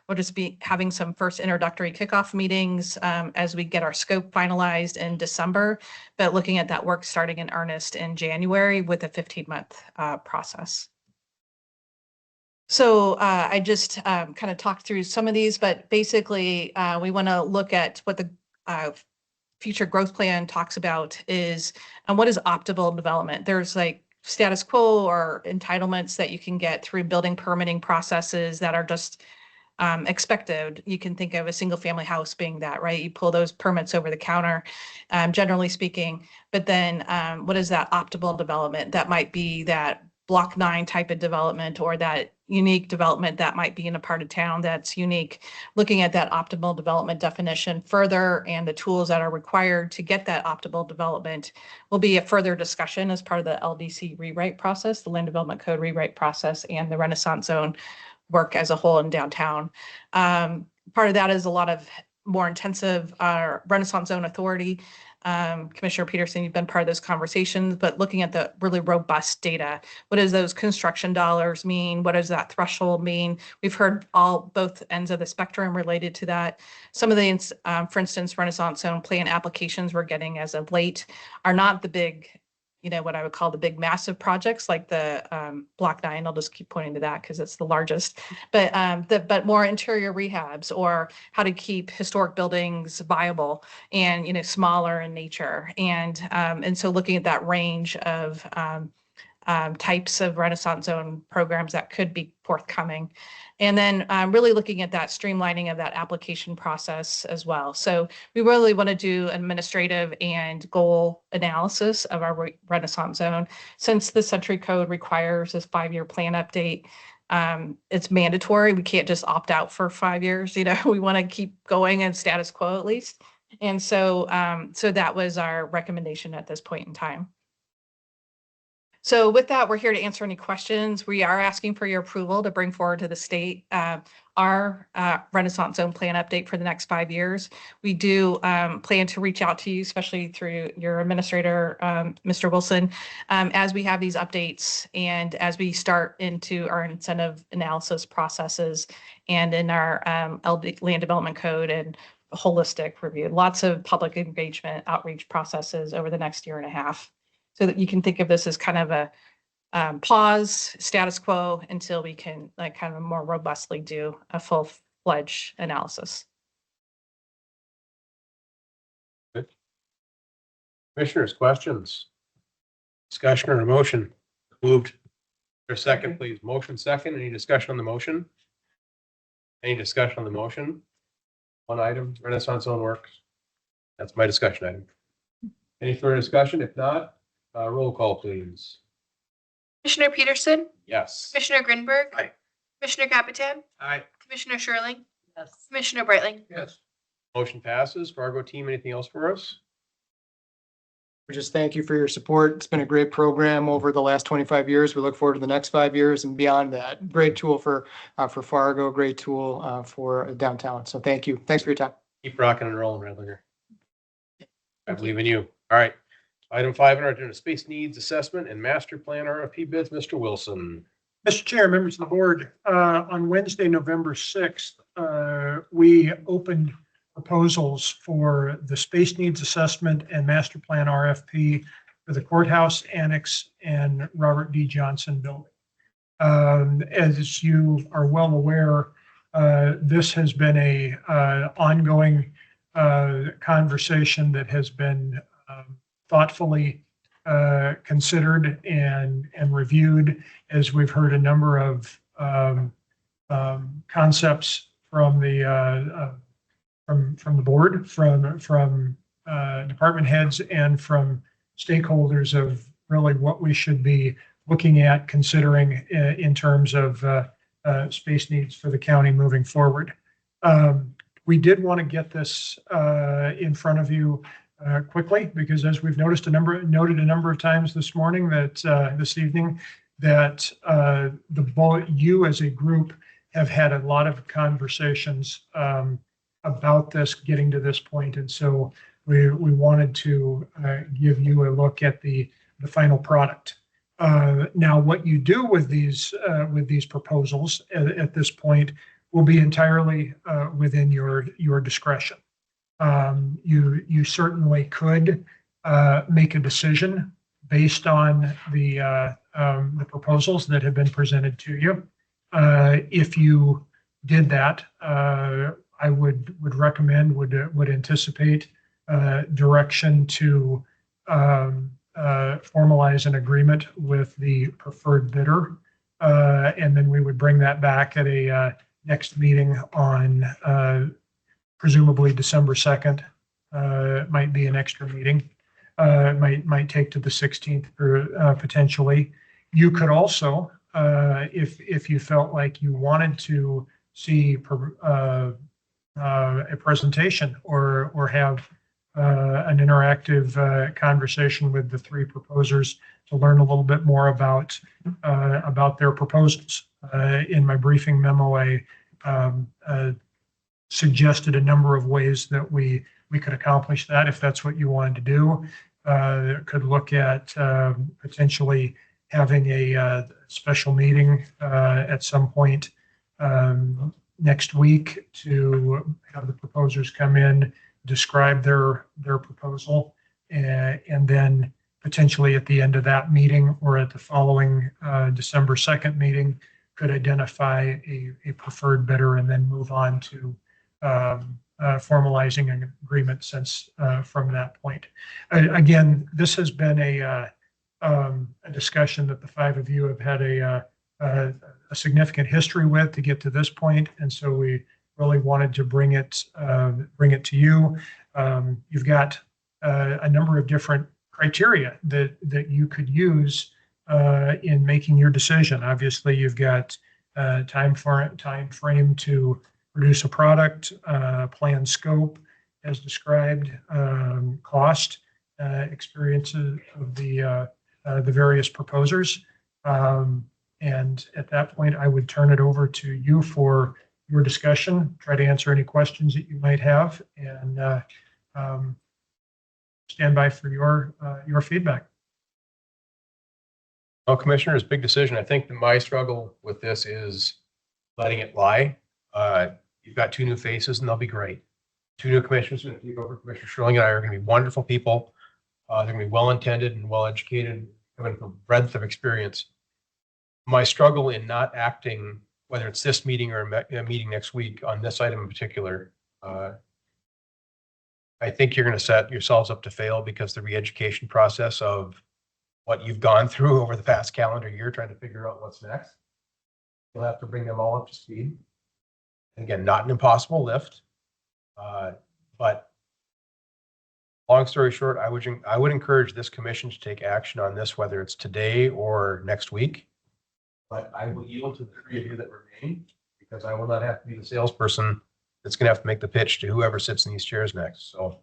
We'll just be having some first introductory kickoff meetings as we get our scope finalized in December, but looking at that work starting in earnest in January with a 15-month process. So I just kind of talked through some of these, but basically we want to look at what the future growth plan talks about is what is optimal development. There's like status quo or entitlements that you can get through building permitting processes that are just expected. You can think of a single family house being that, right? You pull those permits over the counter, generally speaking. But then what is that optimal development? That might be that block 9 type of development or that unique development that might be in a part of town that's unique. Looking at that optimal development definition further and the tools that are required to get that optimal development will be a further discussion as part of the LDC rewrite process, the Land Development Code rewrite process, and the Renaissance Zone work as a whole in downtown. Part of that is a lot of more intensive Renaissance Zone authority. Commissioner Peterson, you've been part of those conversations, but looking at the really robust data, what does those construction dollars mean? What does that threshold mean? We've heard both ends of the spectrum related to that. Some of the, for instance, Renaissance Zone plan applications we're getting as of late are not the big, what I would call the big massive projects like the Block 9. I'll just keep pointing to that because it's the largest, but more interior rehabs or how to keep historic buildings viable and, smaller in nature. And so looking at that range of types of Renaissance Zone programs that could be forthcoming. And then really looking at that streamlining of that application process as well. So we really want to do administrative and goal analysis of our Renaissance Zone. Since the Century Code requires this 5-year plan update, it's mandatory. We can't just opt out for 5 years. We want to keep going in status quo at least. And so, so that was our recommendation at this point in time. So with that, we're here to answer any questions. We are asking for your approval to bring forward to the state our Renaissance Zone plan update for the next 5 years. We do plan to reach out to you, especially through your administrator, Mr. Wilson, as we have these updates and as we start into our incentive analysis processes and in our land development code and holistic review. Lots of public engagement outreach processes over the next year and a half, so that you can think of this as kind of a pause, status quo, until we can like kind of more robustly do a full-fledged analysis. Good. Commissioners, questions? Discussion or a motion? Moved. For a second, please. Motion second. Any discussion on the motion? Any discussion on the motion? One item, Renaissance Zone works. That's my discussion item. Any further discussion? If not, roll call, please. Commissioner Peterson, Yes. Commissioner Grinberg. Aye. Commissioner Capitan, Aye. Commissioner Sherling, Yes. Commissioner Brightling. Yes. Motion passes. Fargo team, anything else for us? We just thank you for your support. It's been a great program over the last 25 years. We look forward to the next 5 years and beyond that. Great tool for Fargo, great tool for downtown. So thank you. Thanks for your time. Keep rocking and rolling, Redlinger. I believe in you. All right. Item 5 on our agenda, space needs assessment and master plan RFP bids. Mr. Wilson. Mr. Chair, members of the board, on Wednesday, November 6th, we opened proposals for the space needs assessment and master plan RFP for the courthouse annex and Robert D. Johnson building. As you are well aware, this has been a ongoing conversation that has been thoughtfully considered and reviewed, as we've heard a number of concepts from the board, from department heads, and from stakeholders of really what we should be looking at, considering in terms of space needs for the county moving forward. We did want to get this in front of you quickly, because as we've noted a number of times this morning, that this evening, that you as a group have had a lot of conversations about this getting to this point, and so we wanted to give you a look at the final product. Now, what you do with these proposals at this point will be entirely within your discretion. You certainly could make a decision based on the proposals that have been presented to you. If you did that, I would recommend, would anticipate direction to formalize an agreement with the preferred bidder, and then we would bring that back at a next meeting on presumably December 2nd. It might be an extra meeting. It might take to the 16th potentially. You could also, if you felt like you wanted to see a presentation or have an interactive conversation with the three proposers to learn a little bit more about their proposals. In my briefing memo, I suggested a number of ways that we could accomplish that if that's what you wanted to do. Could look at potentially having a special meeting at some point next week to have the proposers come in, describe their proposal, and then potentially at the end of that meeting or at the following December 2nd meeting could identify a preferred bidder and then move on to formalizing an agreement since from that point. Again, this has been a discussion that the five of you have had a significant history with to get to this point, and so we really wanted to bring it to you. You've got a number of different criteria that you could use in making your decision. Obviously, you've got time frame to produce a product, plan scope as described, cost, experiences of the the various proposers. And at that point, I would turn it over to you for your discussion, try to answer any questions that you might have, and stand by for your feedback. Well, Commissioners, big decision. I think that my struggle with this is letting it lie. You've got 2 new faces and they'll be great. 2 new commissioners going to take over. Commissioner Sherling and I are going to be wonderful people. They're going to be well-intended and well-educated, coming from breadth of experience. My struggle in not acting, whether it's this meeting or a meeting next week on this item in particular, I think you're going to set yourselves up to fail because the re-education process of what you've gone through over the past calendar year, trying to figure out what's next. You'll have to bring them all up to speed. And again, not an impossible lift, but long story short, I would encourage this commission to take action on this, whether it's today or next week. But I will yield to the 3 of you that remain, because I will not have to be the salesperson that's going to have to make the pitch to whoever sits in these chairs next. So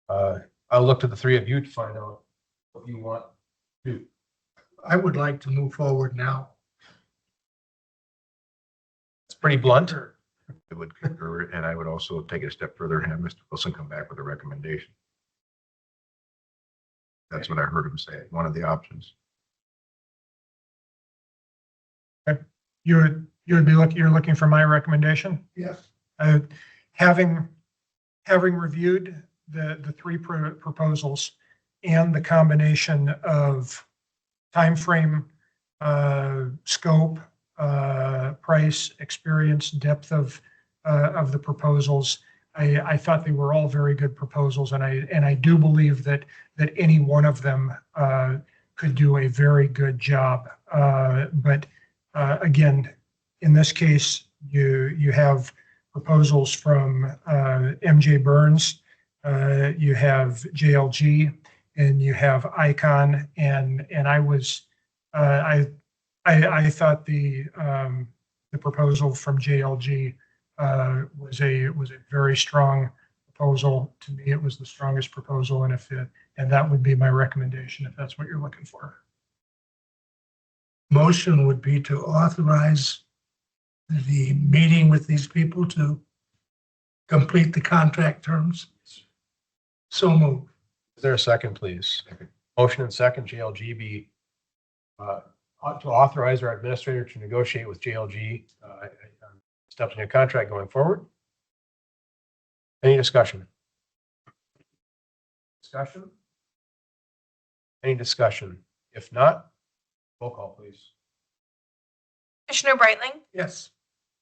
I'll look to the 3 of you to find out what you want to do. I would like to move forward now. It's pretty blunt. I would concur, and I would also take it a step further and have Mr. Wilson come back with a recommendation. That's what I heard him say, one of the options. You're looking for my recommendation? Yes. Having reviewed the 3 proposals and the combination of timeframe, scope, price, experience, depth of the proposals, I thought they were all very good proposals, and I do believe that any one of them could do a very good job. But again, in this case, you have proposals from MJ Burns, you have JLG, and you have Icon, and I thought the proposal from JLG was a very strong proposal. To me, it was the strongest proposal, and that would be my recommendation if that's what you're looking for. Motion would be to authorize the meeting with these people to complete the contract terms. So moved. Is there a second, please? Motion and second, JLG be to authorize our administrator to negotiate with JLG establishing a contract going forward. Any discussion? Discussion? Any discussion? If not, roll call, please. Commissioner Brightling, Yes.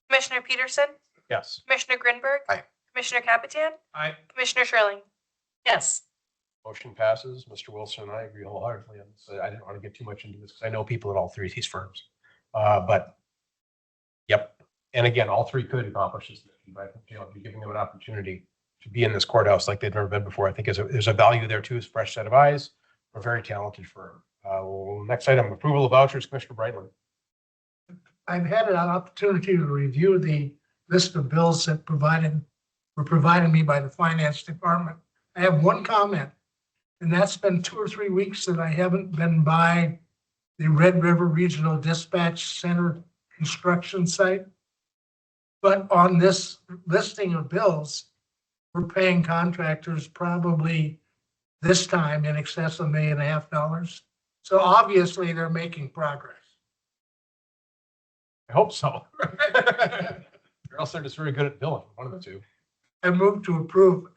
Commissioner Peterson, Yes. Commissioner Grinberg. Aye. Commissioner Capitan, Aye. Commissioner Sherling. Yes. Motion passes. Mr. Wilson and I agree wholeheartedly on this. I didn't want to get too much into this because I know people at all 3 of these firms. But yep. And again, all 3 could accomplish this mission, but I think JLG giving them an opportunity to be in this courthouse like they've never been before, I think there's a value there too, is a fresh set of eyes. We're a very talented firm. Next item, approval of vouchers, Commissioner Brightling. I've had an opportunity to review the list of bills that were provided me by the finance department. I have one comment, and that's been 2 or 3 weeks that I haven't been by the Red River Regional Dispatch Center construction site. But on this listing of bills, we're paying contractors probably this time in excess of $1.5 million. So obviously they're making progress. I hope so. Or else they're just very good at billing, one of the two. I move to approve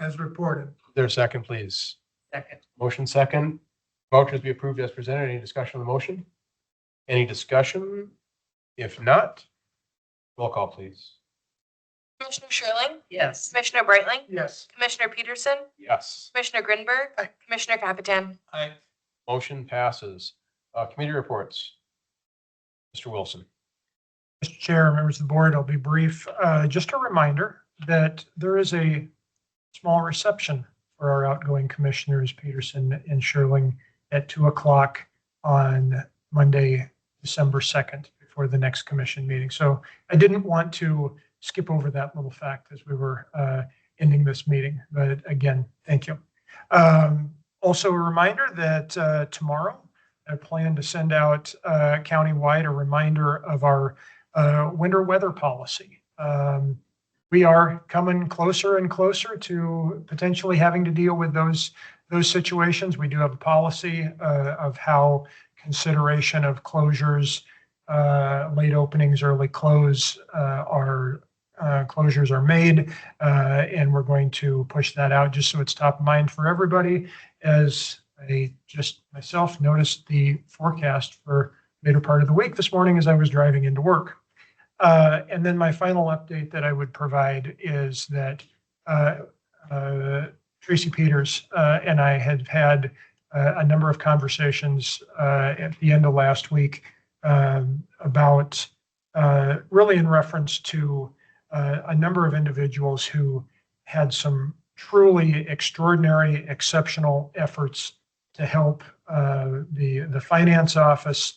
as reported. There's a second, please. Second. Motion second. Vouchers be approved as presented. Any discussion on the motion? Any discussion? If not, roll call, please. Commissioner Sherling, Yes. Commissioner Brightling, Yes. Commissioner Peterson, Yes. Commissioner Grinberg. Aye. Commissioner Capitan. Aye. Motion passes. Committee reports. Mr. Wilson. Mr. Chair, members of the board, I'll be brief. Just a reminder that there is a small reception for our outgoing commissioners, Peterson and Sherling, at 2:00 on Monday, December 2nd, before the next commission meeting. So I didn't want to skip over that little fact as we were ending this meeting. But again, thank you. Also a reminder that tomorrow I plan to send out countywide a reminder of our winter weather policy. We are coming closer and closer to potentially having to deal with those situations. We do have a policy of how consideration of closures, late openings, early close, closures are made, and we're going to push that out just so it's top of mind for everybody. As I just myself noticed the forecast for later part of the week this morning as I was driving into work. And then my final update that I would provide is that Tracy Peters and I had a number of conversations at the end of last week about really in reference to a number of individuals who had some truly extraordinary, exceptional efforts to help the finance office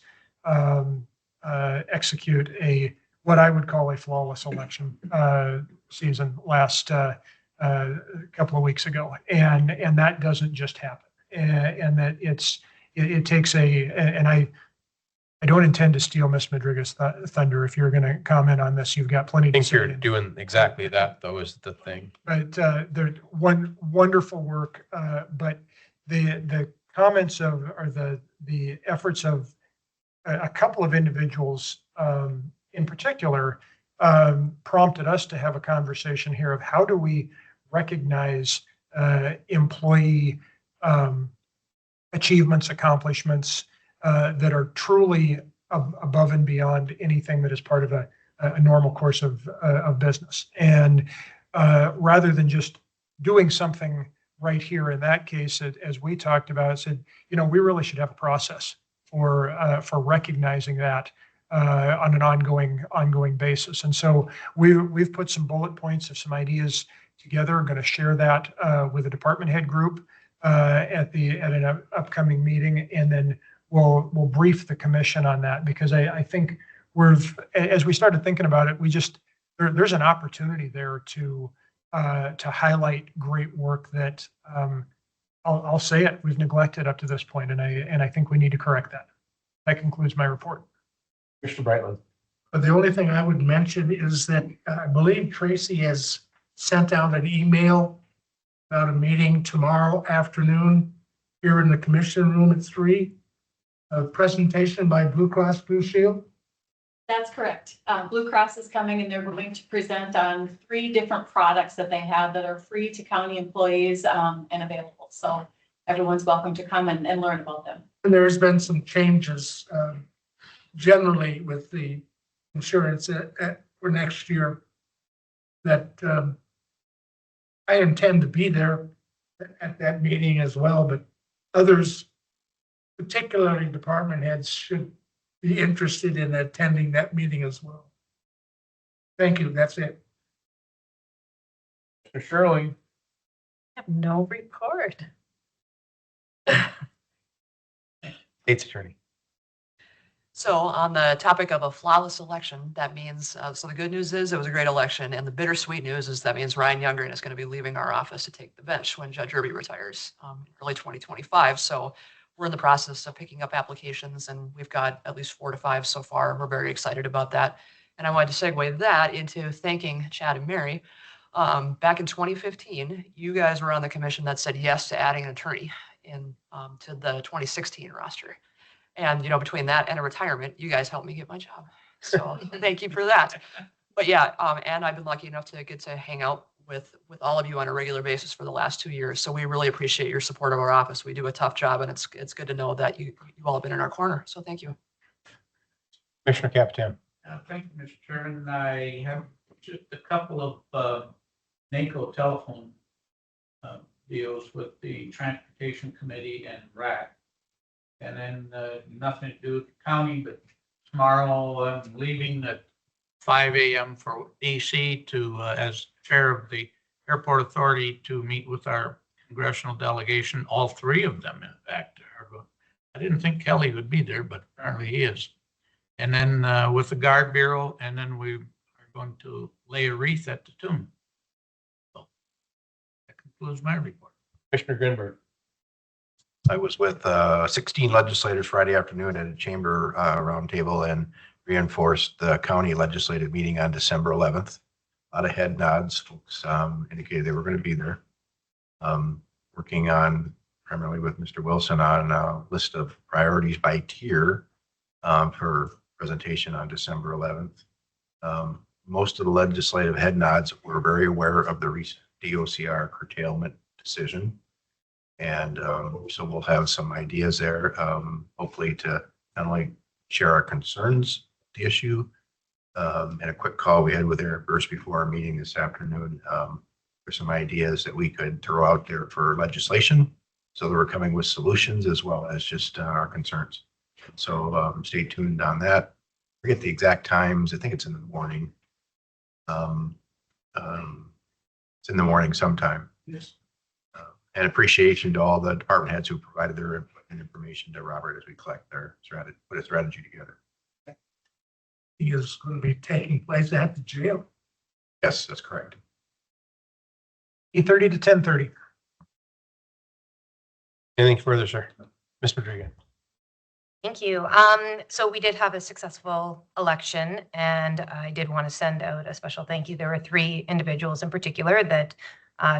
execute what I would call a flawless election season last couple of weeks ago, and that doesn't just happen, and that it takes and I don't intend to steal Miss Madriga's thunder. If you're going to comment on this, you've got plenty. I think you're doing exactly that, though, is the thing. But they're wonderful work. But the comments or the efforts of a couple of individuals in particular prompted us to have a conversation here of how do we recognize employee achievements, accomplishments that are truly above and beyond anything that is part of a normal course of business. And rather than just doing something right here in that case, as we talked about, said, we really should have a process for recognizing that on an ongoing basis. And so we've put some bullet points of some ideas together. I'm going to share that with a department head group at an upcoming meeting, and then we'll brief the commission on that, because I think as we started thinking about it, there's an opportunity there to highlight great work that I'll say it, we've neglected up to this point, and I think we need to correct that. That concludes my report. Mr. Brightland. But the only thing I would mention is that I believe Tracy has sent out an email about a meeting tomorrow afternoon here in the commission room at 3. A presentation by Blue Cross Blue Shield. That's correct. Blue Cross is coming and they're going to present on 3 different products that they have that are free to county employees and available. So everyone's welcome to come and learn about them. And there's been some changes generally with the insurance for next year that I intend to be there at that meeting as well, but others, particularly department heads, should be interested in attending that meeting as well. Thank you. That's it. Mr. Shirley. I have no report. State's Attorney. So on the topic of a flawless election, that means, so the good news is it was a great election, and the bittersweet news is that means Ryan Youngren is going to be leaving our office to take the bench when Judge Irby retires early 2025. So we're in the process of picking up applications, and we've got at least 4 to 5 so far. We're very excited about that. And I wanted to segue that into thanking Chad and Mary. Back in 2015, you guys were on the commission that said yes to adding an attorney to the 2016 roster. And, between that and a retirement, you guys helped me get my job. So thank you for that. But yeah, and I've been lucky enough to get to hang out with all of you on a regular basis for the last 2 years. So we really appreciate your support of our office. We do a tough job, and it's good to know that you all have been in our corner. So thank you. Commissioner Capitan. Thank you, Mr. Chairman. I have just a couple of NACO telephone deals with the Transportation Committee and RAC. And then nothing to do with the county, but tomorrow I'm leaving at 5 a.m. for DC to, as chair of the Airport Authority, to meet with our congressional delegation. All 3 of them, in fact, are going. I didn't think Kelly would be there, but apparently he is. And then with the Guard Bureau, and then we are going to lay a wreath at the tomb. So that concludes my report. Commissioner Grinberg. I was with 16 legislators Friday afternoon at a chamber roundtable and reinforced the county legislative meeting on December 11th. A lot of head nods. Folks indicated they were going to be there. Working on primarily with Mr. Wilson on a list of priorities by tier for presentation on December 11th. Most of the legislative head nods were very aware of the recent DOCR curtailment decision. And so we'll have some ideas there, hopefully to not only share our concerns, the issue, and a quick call we had with Eric Burst before our meeting this afternoon for some ideas that we could throw out there for legislation. So that we're coming with solutions as well as just our concerns. So stay tuned on that. Forget the exact times. I think it's in the morning. It's in the morning sometime. Yes. And appreciation to all the department heads who provided their input and information to Robert as we collect their strategy, put a strategy together. He is going to be taking place at the jail. Yes, that's correct. 8:30 to 10:30. Anything further, sir? Ms. Madrigal. Thank you. So we did have a successful election, and I did want to send out a special thank you. There were 3 individuals in particular that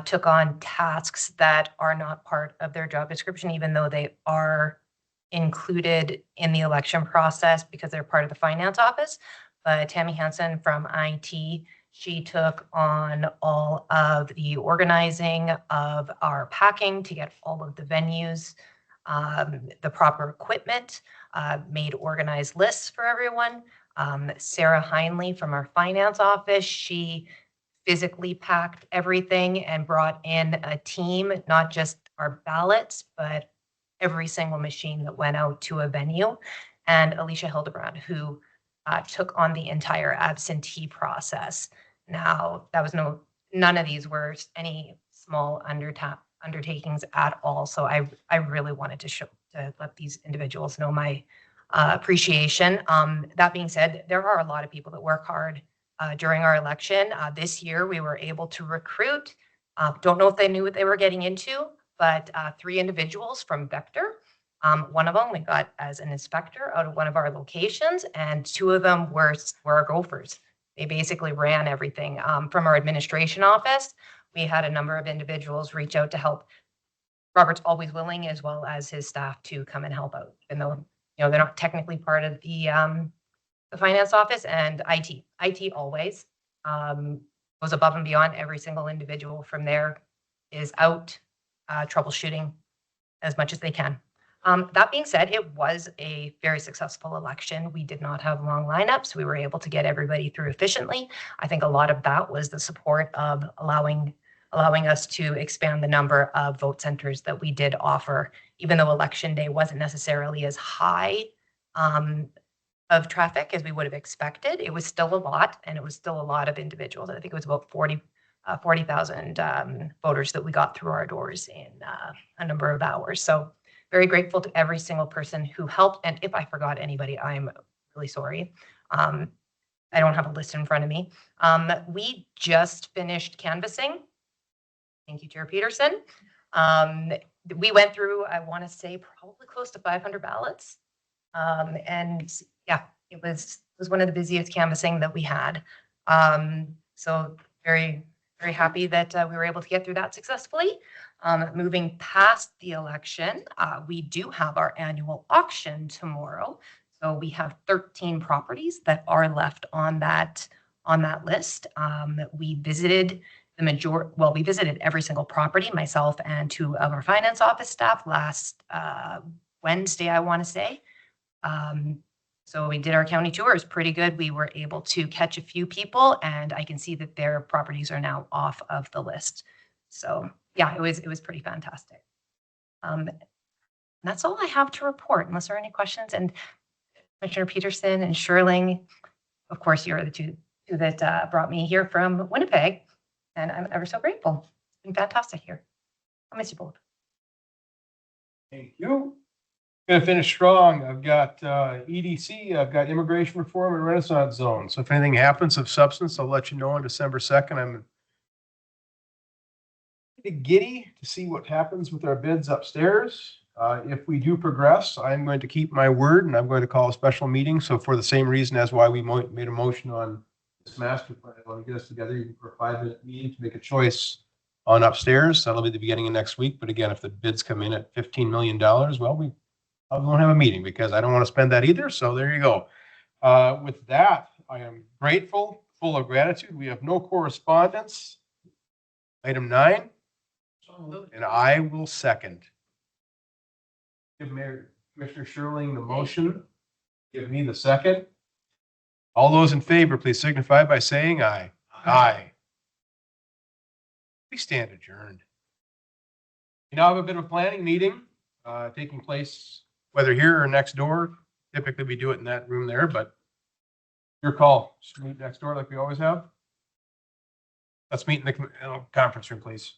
took on tasks that are not part of their job description, even though they are included in the election process because they're part of the finance office. But Tammy Hansen from IT, she took on all of the organizing of our packing to get all of the venues, the proper equipment, made organized lists for everyone. Sarah Heinley from our finance office, she physically packed everything and brought in a team, not just our ballots, but every single machine that went out to a venue. And Alicia Hildebrand, who took on the entire absentee process. Now, that was none of these were any small undertakings at all. So I really wanted to let these individuals know my appreciation. That being said, there are a lot of people that work hard during our election. This year, we were able to recruit, don't know if they knew what they were getting into, but 3 individuals from Vector. One of them we got as an inspector out of one of our locations, and 2 of them were our gophers. They basically ran everything. From our administration office, we had a number of individuals reach out to help. Robert's always willing, as well as his staff, to come and help out, even though they're not technically part of the finance office. And IT always goes above and beyond. Every single individual from there is out troubleshooting as much as they can. That being said, it was a very successful election. We did not have long lineups. We were able to get everybody through efficiently. I think a lot of that was the support of allowing us to expand the number of vote centers that we did offer, even though election day wasn't necessarily as high of traffic as we would have expected. It was still a lot, and it was still a lot of individuals. I think it was about 40,000 voters that we got through our doors in a number of hours. So very grateful to every single person who helped. And if I forgot anybody, I'm really sorry. I don't have a list in front of me. We just finished canvassing. Thank you, Chair Peterson. We went through, I want to say, probably close to 500 ballots. And yeah, it was one of the busiest canvassing that we had. So very, very happy that we were able to get through that successfully. Moving past the election, we do have our annual auction tomorrow. So we have 13 properties that are left on that list. We visited we visited every single property, myself and 2 of our finance office staff last Wednesday, I want to say. So we did our county tour. It was pretty good. We were able to catch a few people, and I can see that their properties are now off of the list. So yeah, it was pretty fantastic. That's all I have to report, unless there are any questions. And Commissioner Peterson and Sherling, of course, you're the two that brought me here from Winnipeg, and I'm ever so grateful. It's been fantastic here. I miss you both. Thank you. Gonna finish strong. I've got EDC, I've got immigration reform and Renaissance zone. So if anything happens of substance, I'll let you know on December 2nd. I'm giddy to see what happens with our bids upstairs. If we do progress, I'm going to keep my word and I'm going to call a special meeting. So for the same reason as why we made a motion on this master plan, I want to get us together for a 5-minute meeting to make a choice on upstairs. That'll be the beginning of next week. But again, if the bids come in at $15 million, well, we won't have a meeting because I don't want to spend that either. So there you go. With that, I am grateful, full of gratitude. We have no correspondence. Item 9, and I will second. Give Commissioner Sherling the motion. Give me the second. All those in favor, please signify by saying aye. Aye. We stand adjourned. We now have a bit of a planning meeting taking place, whether here or next door. Typically, we do it in that room there, but your call. Just meet next door like we always have. Let's meet in the conference room, please.